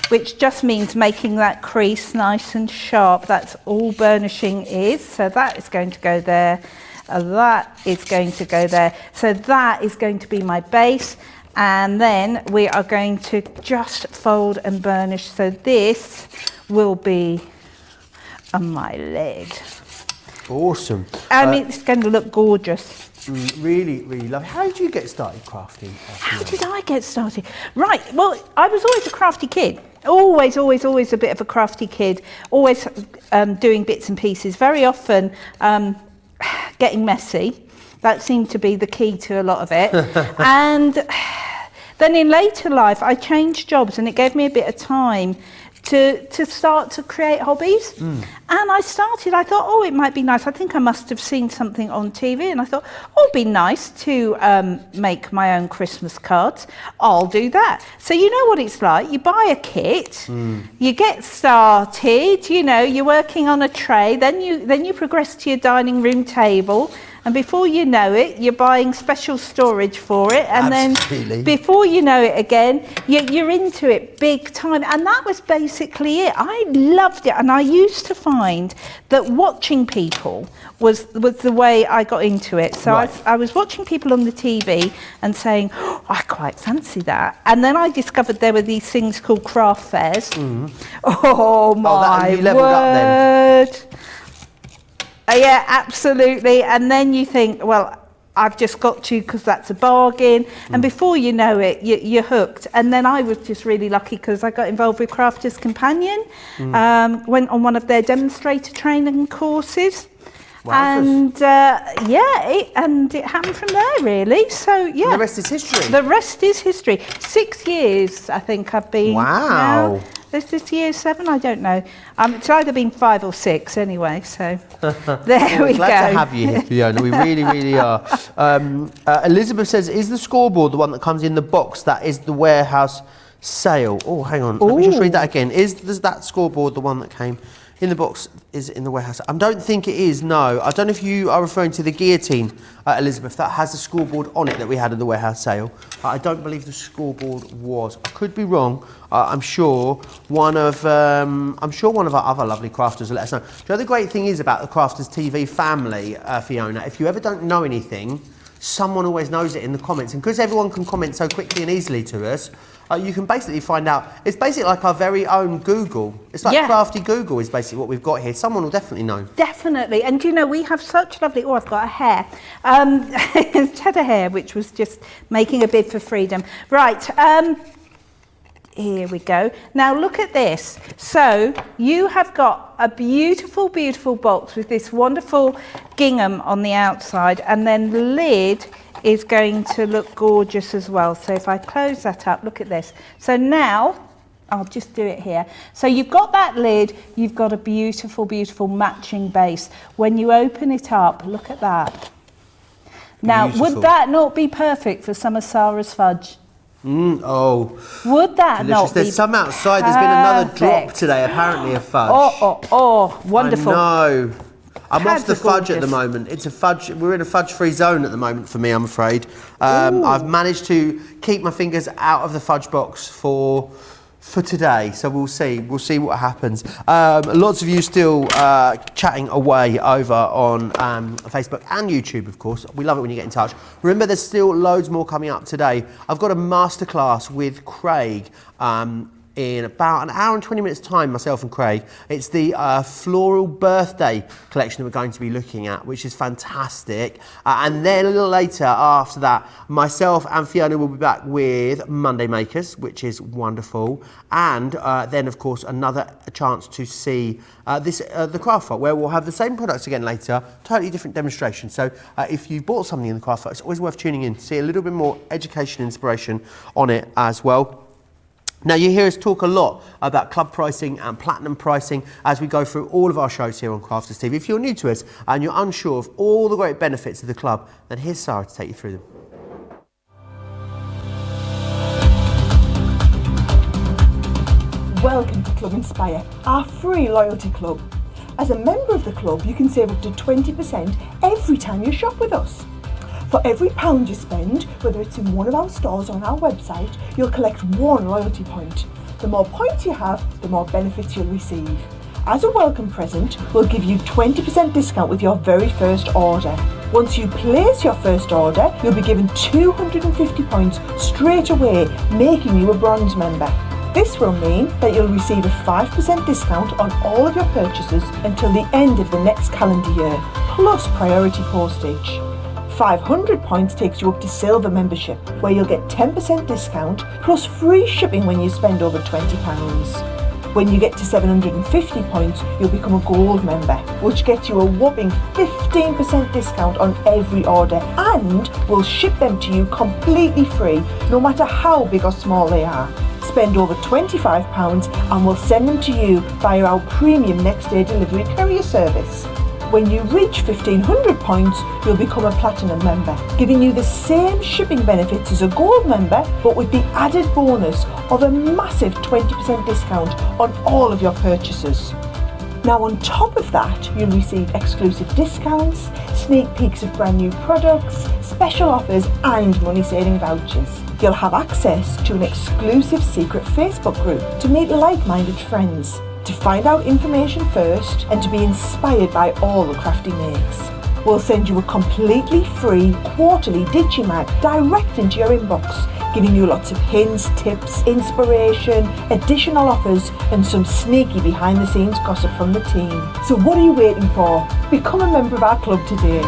which just means making that crease nice and sharp. That's all burnishing is. So that is going to go there, that is going to go there. So that is going to be my base. And then we are going to just fold and burnish. So this will be on my lid. Awesome. And it's going to look gorgeous. Really, really lovely. How did you get started crafting? How did I get started? Right, well, I was always a crafty kid. Always a bit of a crafty kid. Always doing bits and pieces. Very often getting messy. That seemed to be the key to a lot of it. And then in later life, I changed jobs, and it gave me a bit of time to start to create hobbies. And I thought, oh, it might be nice. I think I must have seen something on TV, and I thought, oh, it'd be nice to make my own Christmas cards. I'll do that. So you know what it's like. You buy a kit, you get started, you know, you're working on a tray, then you progress to your dining room table. And before you know it, you're buying special storage for it. And Absolutely. then before you know it again, you're into it big time. And that was basically it. I loved it. And I used to find that watching people was the way I got into it. So Right. I was watching people on the TV and saying, oh, I quite fancy that. And then I discovered there were these things called craft fairs. Oh, my you leveled up then. word. Yeah, absolutely. And then you think, well, I've just got to, because that's a bargain. And before you know it, you're hooked. And then I was just really lucky because I got involved with Crafters Companion, went on one of their demonstrator training courses. Wowzers. And it happened from there, really. So, yeah. The rest is history. The rest is history. 6 years, I think I've been. Wow. Now. This year 7, I don't know. It's either been 5 or 6 anyway, so there we go. Glad to have you here, Fiona. We really, really are. Elizabeth says, is the scoreboard the one that comes in the box that is the warehouse sale? Oh, hang on. Let me just read that again. Is that scoreboard the one that came in the box is in the warehouse? I don't think it is, no. I don't know if you are referring to the guillotine, Elizabeth, that has a scoreboard on it that we had at the warehouse sale. I don't believe the scoreboard was. I could be wrong. I'm sure one of our other lovely crafters will let us know. Do you know the great thing is about the Crafters TV family, Fiona? If you ever don't know anything, someone always knows it in the comments. And because everyone can comment so quickly and easily to us, you can basically find out. It's basically like our very own Google. It's like Crafty Google is basically what we've got here. Someone will definitely know. Definitely. And you know, we have such lovely, I've got a hair. Cheddar hair, which was just making a bid for freedom. Right, here we go. Now look at this. So you have got a beautiful, beautiful box with this wonderful gingham on the outside, and then the lid is going to look gorgeous as well. So if I close that up, look at this. So now, I'll just do it here. So you've got that lid, you've got a beautiful, beautiful matching base. When you open it up, look at that. Now, Beautiful. Would that not be perfect for some of Sarah's fudge? Oh, Would that delicious. not be There's some outside. There's been another drop perfect? today, apparently, of fudge. Oh, wonderful. I know. I'm off the Fudge are fudge at the gorgeous. moment. It's a fudge. We're in a fudge-free zone at the moment for me, I'm afraid. I've managed to keep my fingers out of the fudge box for today, so we'll see. We'll see what happens. Lots of you still chatting away over on Facebook and YouTube, of course. We love it when you get in touch. Remember, there's still loads more coming up today. I've got a masterclass with Craig in about an hour and 20 minutes time, myself and Craig. It's the floral birthday collection that we're going to be looking at, which is fantastic. And then a little later after that, myself and Fiona will be back with Monday Makers, which is wonderful. And then, of course, another chance to see the craft fair, where we'll have the same products again later, totally different demonstration. So if you bought something in the craft fair, it's always worth tuning in to see a little bit more education, inspiration on it as well. Now, you hear us talk a lot about club pricing and platinum pricing as we go through all of our shows here on Crafters TV. If you're new to us and you're unsure of all the great benefits of the club, then here's Sarah to take you through them. Club Inspire, our free loyalty club. As a member of the club, you can save up to 20% every time you shop with us. For every £1 you spend, whether it's in one of our stores or on our website, you'll collect 1 loyalty point. The more points you have, the more benefits you'll receive. As a welcome present, we'll give you 20% discount with your very first order. Once you place your first order, you'll be given 250 points straight away, making you a bronze member. This will mean that you'll receive a 5% discount on all of your purchases until the end of the next calendar year, plus priority postage. 500 points takes you up to silver membership, where you'll get 10% discount plus free shipping when you spend over £20. When you get to 750 points, you'll become a gold member, which gets you a whopping 15% discount on every order, and we'll ship them to you completely free, no matter how big or small they are. Spend over £25 and we'll send them to you via our premium next day delivery courier service. When you reach 1500 points, you'll become a platinum member, giving you the same shipping benefits as a gold member, but with the added bonus of a massive 20% discount on all of your purchases. Now on top of that, you'll receive exclusive discounts, sneak peeks of brand new products, special offers and money saving vouchers. You'll have access to an exclusive secret Facebook group to meet like-minded friends, to find out information first and to be inspired by all the crafty makes. We'll send you a completely free quarterly Digimag direct into your inbox, giving you lots of hints, tips, inspiration, additional offers and some sneaky behind the scenes gossip from the team. So what are you waiting for? Become a member of our club today.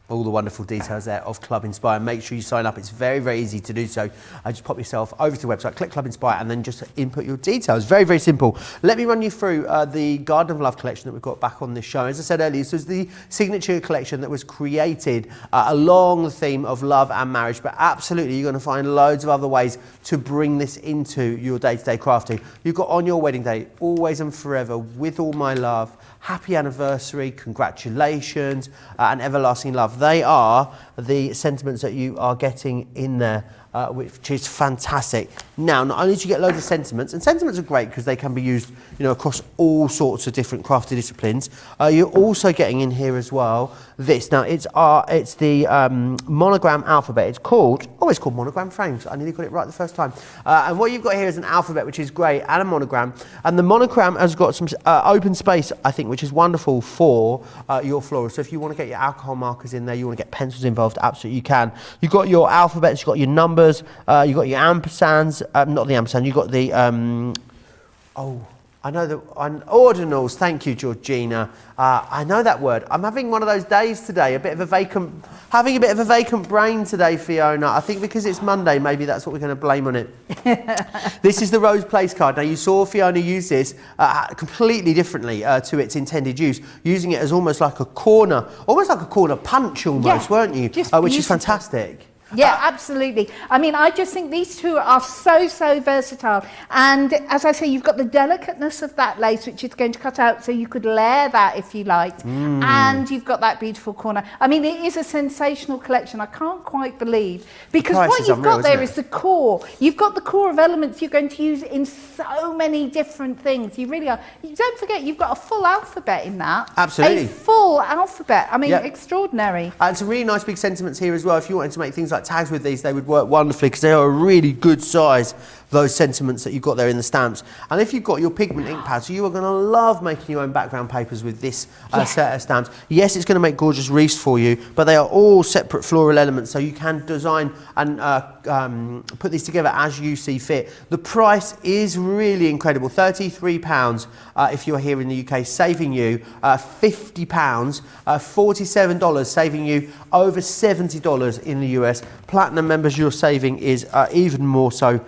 All the wonderful details there of Club Inspire. Make sure you sign up. It's very, very easy to do so. Just pop yourself over to the website, click Club Inspire, and then just input your details. Very, very simple. Let me run you through the Garden of Love collection that we've got back on this show. As I said earlier, this was the signature collection that was created along the theme of love and marriage, but absolutely you're going to find loads of other ways to bring this into your day-to-day crafting. You've got on your wedding day, always and forever, with all my love, happy anniversary, congratulations, and everlasting love. They are the sentiments that you are getting in there, which is fantastic. Now, not only do you get loads of sentiments, and sentiments are great because they can be used, across all sorts of different crafty disciplines. You're also getting in here as well this. Now, it's the monogram alphabet. It's called monogram frames. I nearly got it right the first time. And what you've got here is an alphabet, which is great, and a monogram. And the monogram has got some open space, I think, which is wonderful for your florals. So if you want to get your alcohol markers in there, you want to get pencils involved, absolutely you can. You've got your alphabets, you've got your numbers, you've got your ampersands, not the ampersand, you've got the, I know the ordinals. Thank you, Georgina. I know that word. I'm having one of those days today, having a bit of a vacant brain today, Fiona. I think because it's Monday, maybe that's what we're going to blame on it. This is the Rose Place card. Now, you saw Fiona use this completely differently to its intended use, using it as almost like a corner punch almost, weren't you? Which is fantastic. Yeah, absolutely. I mean, I just think these two are so versatile. And as I say, you've got the delicateness of that lace, which is going to cut out, so you could layer that if you liked. And you've got that beautiful corner. I mean, it is a sensational collection. I can't quite believe. Because what you've got there is the core. You've got the core of elements you're going to use in so many different things. You really are. Don't forget, you've got a full alphabet in that. Absolutely. A full alphabet. I mean, extraordinary. And some really nice big sentiments here as well. If you wanted to make things like tags with these, they would work wonderfully because they are a really good size, those sentiments that you've got there in the stamps. And if you've got your pigment ink pads, you are going to love making your own background papers with this set of stamps. Yes, it's going to make gorgeous wreaths for you, but they are all separate floral elements, so you can design and put these together as you see fit. The price is really incredible, £33 if you're here in the UK, saving you £50, $47, saving you over $70 in the US. Platinum members, your saving is even more so.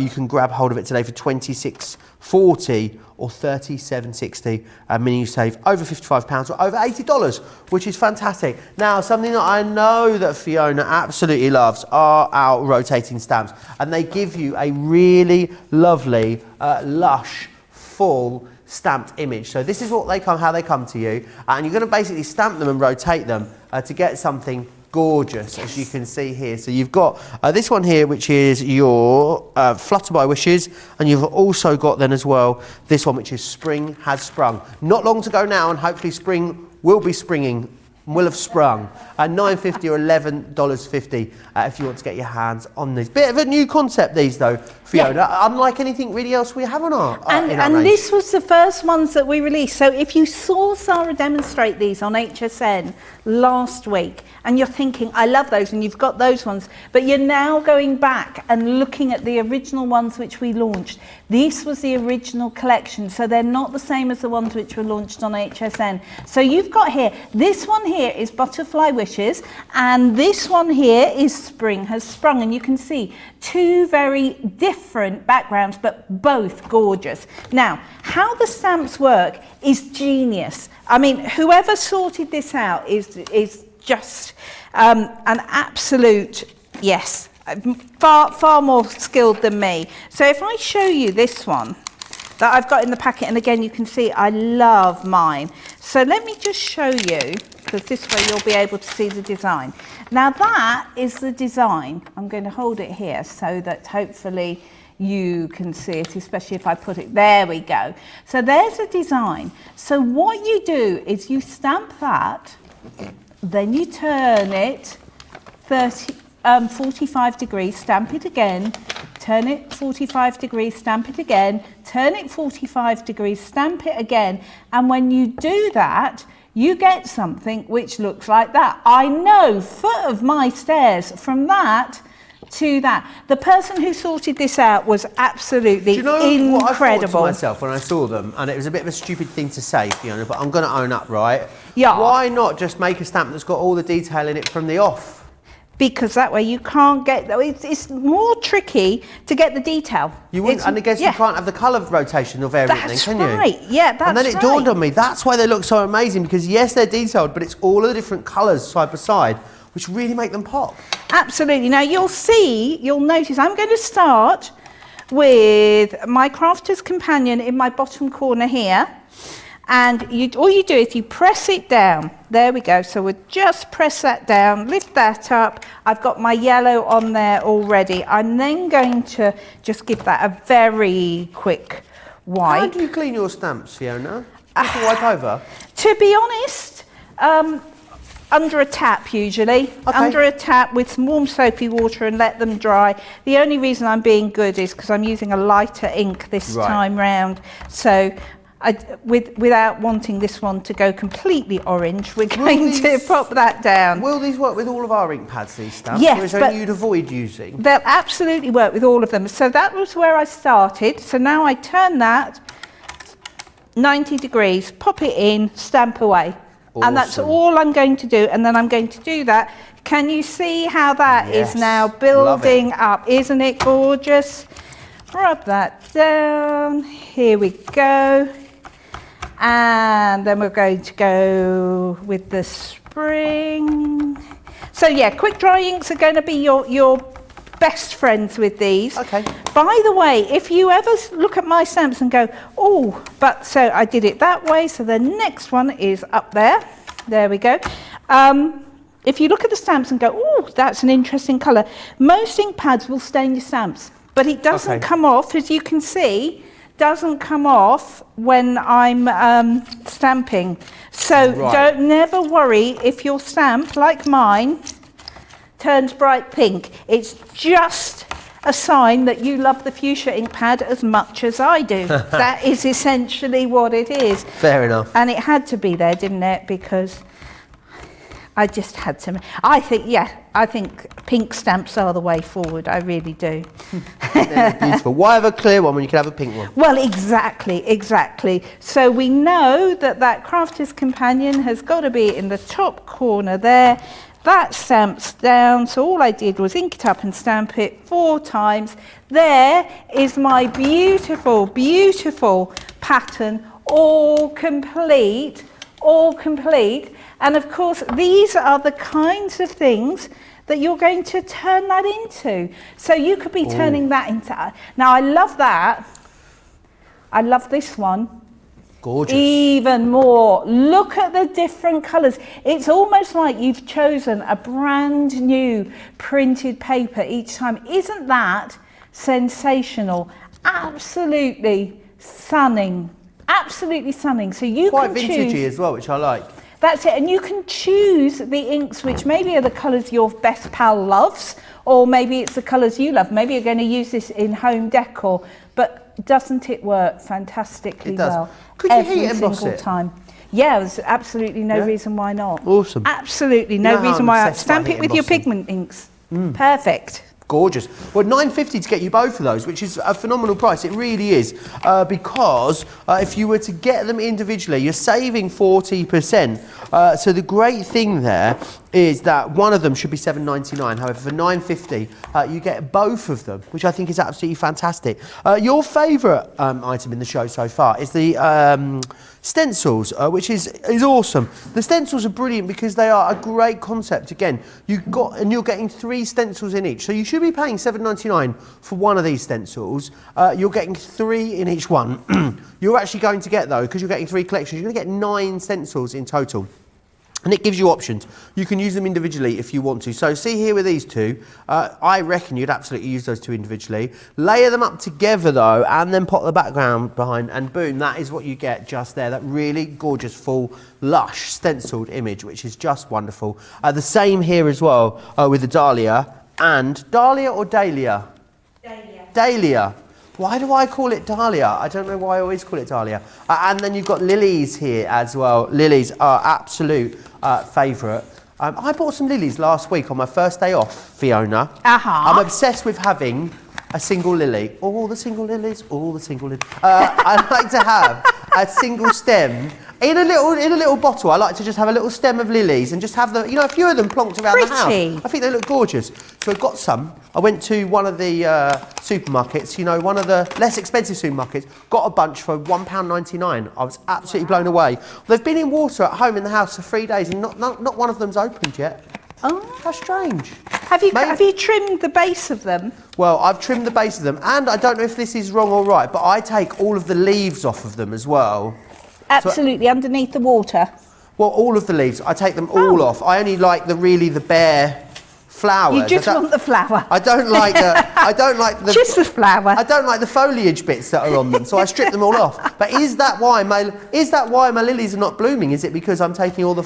You can grab hold of it today for $26.40 or $37.60, meaning you save over £55 or over $80, which is fantastic. Now, something that I know that Fiona absolutely loves are our rotating stamps, and they give you a really lovely, lush, full stamped image. So this is how they come to you, and you're going to basically stamp them and rotate them to get something gorgeous, as you can see here. So you've got this one here, which is your Flutter by Wishes, and you've also got then as well this one, which is Spring Has Sprung. Not long to go now, and hopefully spring will be springing. Will have sprung at $9.50 or $11.50 if you want to get your hands on these. Bit of a new concept, these though, Fiona. Yeah. Unlike anything really else we have on our and this was the first ones that we released. So if you saw Sarah demonstrate these on HSN last week, and you're thinking, I love those, and you've got those ones, but you're now going back and looking at the original ones which we launched. This was the original collection, so they're not the same as the ones which were launched on HSN. So you've got here, this one here is Butterfly Wishes, and this one here is Spring Has Sprung, and you can see two very different backgrounds, but both gorgeous. Now, how the stamps work is genius. I mean, whoever sorted this out is just an absolute, yes, far more skilled than me. So if I show you this one that I've got in the packet, and again, you can see I love mine. So let me just show you, because this way you'll be able to see the design. Now that is the design. I'm going to hold it here so that hopefully you can see it, especially if I put it, there we go. So there's a design. So what you do is you stamp that, then you turn it 45 degrees, stamp it again, turn it 45 degrees, stamp it again, turn it 45 degrees, stamp it again, and when you do that, you get something which looks like that. I know, foot of my stairs from that to that. The person who sorted this out was absolutely incredible. Do you know what I thought to myself when I saw them? And it was a bit of a stupid thing to say, Fiona, but I'm going to own up, right? Yeah. Why not just make a stamp that's got all the detail in it from the off? Because that way you can't get, it's more tricky to get the detail. You wouldn't, and I guess you can't have the colour rotation or variant then, can you? That's right, yeah, that's right. And then it dawned on me, that's why they look so amazing, because yes, they're detailed, but it's all of the different colours side by side, which really make them pop. Absolutely. Now you'll notice, I'm going to start with my Crafter's Companion in my bottom corner here. And all you do is you press it down. There we go. So we'll just press that down, lift that up. I've got my yellow on there already. I'm then going to just give that a very quick wipe. How do you clean your stamps, Fiona? Just wipe over? To be honest, under a tap usually. Okay. Under a tap with some warm soapy water and let them dry. The only reason I'm being good is because I'm using a lighter ink this time round. So without wanting this one to go completely orange, we're going to pop that down. Will these work with all of our ink pads, these stamps? Yes, or is there any you'd avoid using? They'll absolutely work with all of them. So that was where I started. So now I turn that 90 degrees, pop it in, stamp away. Awesome. And that's all I'm going to do. And then I'm going to do that. Can you see how that is now building up? Isn't it gorgeous? Rub that down. Here we go. And then we're going to go with the spring. So yeah, quick dry inks are going to be your best friends with these. Okay. By the way, if you ever look at my stamps and go, oh, but so I did it that way, so the next one is up there. There we go. If you look at the stamps and go, oh, that's an interesting colour, most ink pads will stain your stamps, but it doesn't come off, as you can see, doesn't come off when I'm stamping. So never worry if your stamp, like mine, turns bright pink. It's just a sign that you love the fuchsia ink pad as much as I do. That is essentially what it is. Fair enough. And it had to be there, didn't it? Because I just had to. I think pink stamps are the way forward. I really do. They're beautiful. Why have a clear one when you can have a pink one? Well, exactly. So we know that Crafter's Companion has got to be in the top corner there. That stamps down, so all I did was ink it up and stamp it 4 times. There is my beautiful, beautiful pattern, all complete. And of course, these are the kinds of things that you're going to turn that into. So you could be turning that into... Now, I love that. I love this one. Gorgeous. Even more. Look at the different colours. It's almost like you've chosen a brand new printed paper each time. Isn't that sensational? Absolutely stunning. Absolutely stunning. So you Quite can vintagey choose, as well, which I like. that's it, and you can choose the inks which maybe are the colours your best pal loves, or maybe it's the colours you love. Maybe you're going to use this in home decor, but doesn't it work fantastically It does. well Could you every heat emboss single it? time? Yeah, there's absolutely no Yeah? reason why not. Awesome. Absolutely You no know how reason I'm why not. obsessed by Stamp heat it with your embossing. pigment inks. Perfect. Gorgeous. Well, $9.50 to get you both of those, which is a phenomenal price. It really is, because if you were to get them individually, you're saving 40%. So the great thing there is that one of them should be $7.99. However, for $9.50, you get both of them, which I think is absolutely fantastic. Your favourite item in the show so far is the stencils, which is awesome. The stencils are brilliant because they are a great concept. Again, you're getting 3 stencils in each, so you should be paying $7.99 for one of these stencils. You're getting 3 in each one. You're actually going to get, though, because you're getting 3 collections, you're going to get 9 stencils in total. And it gives you options. You can use them individually if you want to. So see here with these two, I reckon you'd absolutely use those two individually. Layer them up together though, and then pop the background behind, and boom, that is what you get just there. That really gorgeous, full, lush, stenciled image, which is just wonderful. The same here as well with the Dahlia. And Dahlia or Dahlia? Dahlia. Dahlia. Why do I call it Dahlia? I don't know why I always call it Dahlia. And then you've got lilies here as well. Lilies are absolute favourite. I bought some lilies last week on my first day off, Fiona. I'm obsessed with having a single lily. All the single lilies, all the single lilies. I like to have a single stem in a little bottle. I like to just have a little stem of lilies and just have the, a few of them plonked around the house. I think they look gorgeous. So I got some. I went to one of the supermarkets, one of the less expensive supermarkets, got a bunch for £1.99. I was absolutely blown away. They've been in water at home in the house for 3 days and not one of them's opened yet. Oh, how strange. Have you trimmed the base of them? Well, I've trimmed the base of them, and I don't know if this is wrong or right, but I take all of the leaves off of them as well. Absolutely, underneath the water. Well, all of the leaves, I take them all off. I only like the bare flowers. You just want the flower. I don't like the just the flower. I don't like the foliage bits that are on them, so I strip them all off. But is that why my lilies are not blooming? Is it because I'm taking all the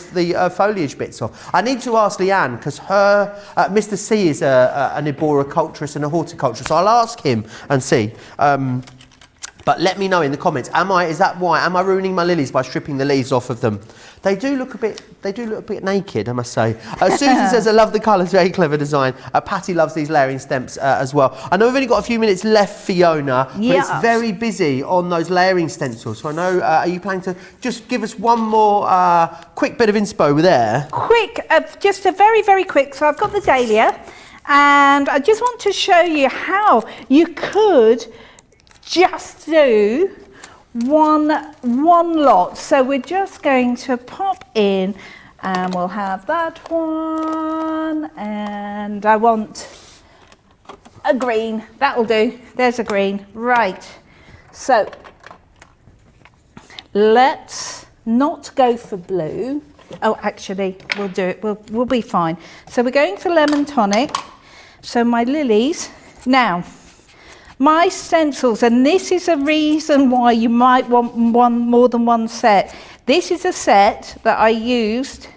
foliage bits off? I need to ask Leanne, because her Mr. C is an arboriculturist and a horticulturist, so I'll ask him and see. But let me know in the comments. Am I ruining my lilies by stripping the leaves off of them? They do look a bit naked, I must say. Susan says, I love the colours, very clever design. Patty loves these layering stamps as well. I know we've only got a few minutes left, Fiona, but it's very busy on those layering stencils. So I know, are you planning to just give us one more quick bit of inspo there? Quick, just a very, very quick. So I've got the Dahlia, and I just want to show you how you could just do one lot. So we're just going to pop in, and we'll have that one, and I want a green. That'll do. There's a green. Right. So let's not go for blue. Oh, actually, we'll do it. We'll be fine. So we're going for lemon tonic. So my lilies. Now, my stencils, and this is a reason why you might want more than one set. This is a set that I used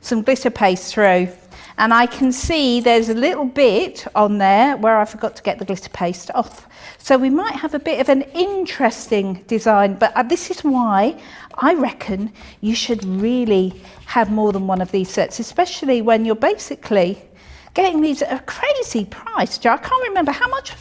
some glitter paste through, and I can see there's a little bit on there where I forgot to get the glitter paste off. So we might have a bit of an interesting design, but this is why I reckon you should really have more than one of these sets, especially when you're basically getting these at a crazy price, Joe. I can't remember how much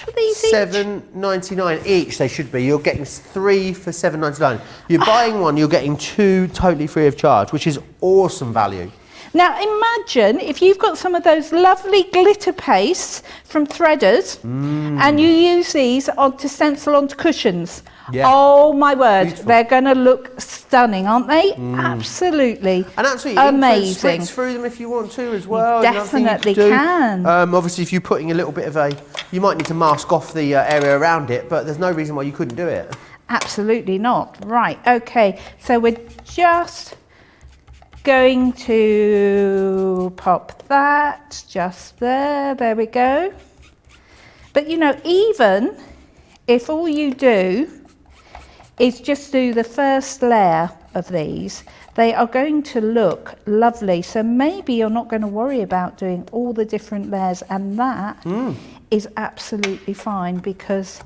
were these each? $7.99 each. They should be. You're getting 3 for $7.99. You're buying one, you're getting 2 totally free of charge, which is awesome value. Now imagine if you've got some of those lovely glitter pastes from Threaders, and you use these to stencil onto cushions. Yeah. Oh my word, beautiful. They're going to look stunning, aren't they? Absolutely. And absolutely amazing. Spritz through them if you want to as well. You definitely can. Obviously, if you're putting a little bit of you might need to mask off the area around it, but there's no reason why you couldn't do it. Absolutely not. Right, okay. So we're just going to pop that just there. There we go. But you know, even if all you do is just do the first layer of these, they are going to look lovely. So maybe you're not going to worry about doing all the different layers, and that is absolutely fine, because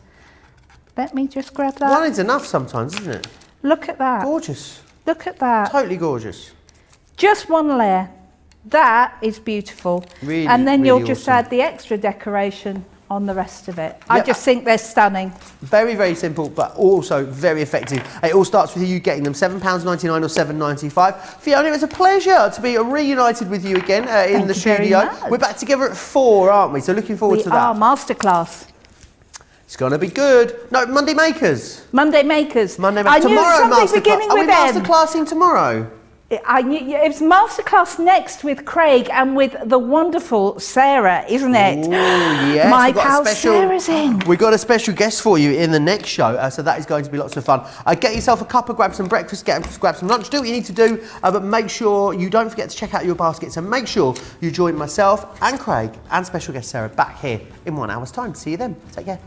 let me just grab that. One is enough sometimes, isn't it? Look at that. Gorgeous. Look at that. Totally gorgeous. Just one layer. That is beautiful. Really, and then really you'll just awesome. add the extra decoration on the rest of it. I Yeah, just think they're stunning. Very, very simple, but also very effective. It all starts with you getting them £7.99 or £7.95. Fiona, it was a pleasure to be reunited with you again in the Thank you very studio. much. We're back together at 4, aren't we? So looking forward We to that. are masterclass. It's going to be good. No, Monday Makers. Monday Makers. Monday I Makers. knew Tomorrow, something beginning Are we with M. masterclassing tomorrow? I knew it's masterclass next with Craig and with the wonderful Sarah, isn't it? Ooh, yes. My We've got a pal special- Sarah's in. We've got a special guest for you in the next show, so that is going to be lots of fun. Get yourself a cuppa, grab some breakfast, grab some lunch, do what you need to do, but make sure you don't forget to check out your basket. So make sure you join myself and Craig and special guest Sarah back here in 1 hour's time. See you then. Take care.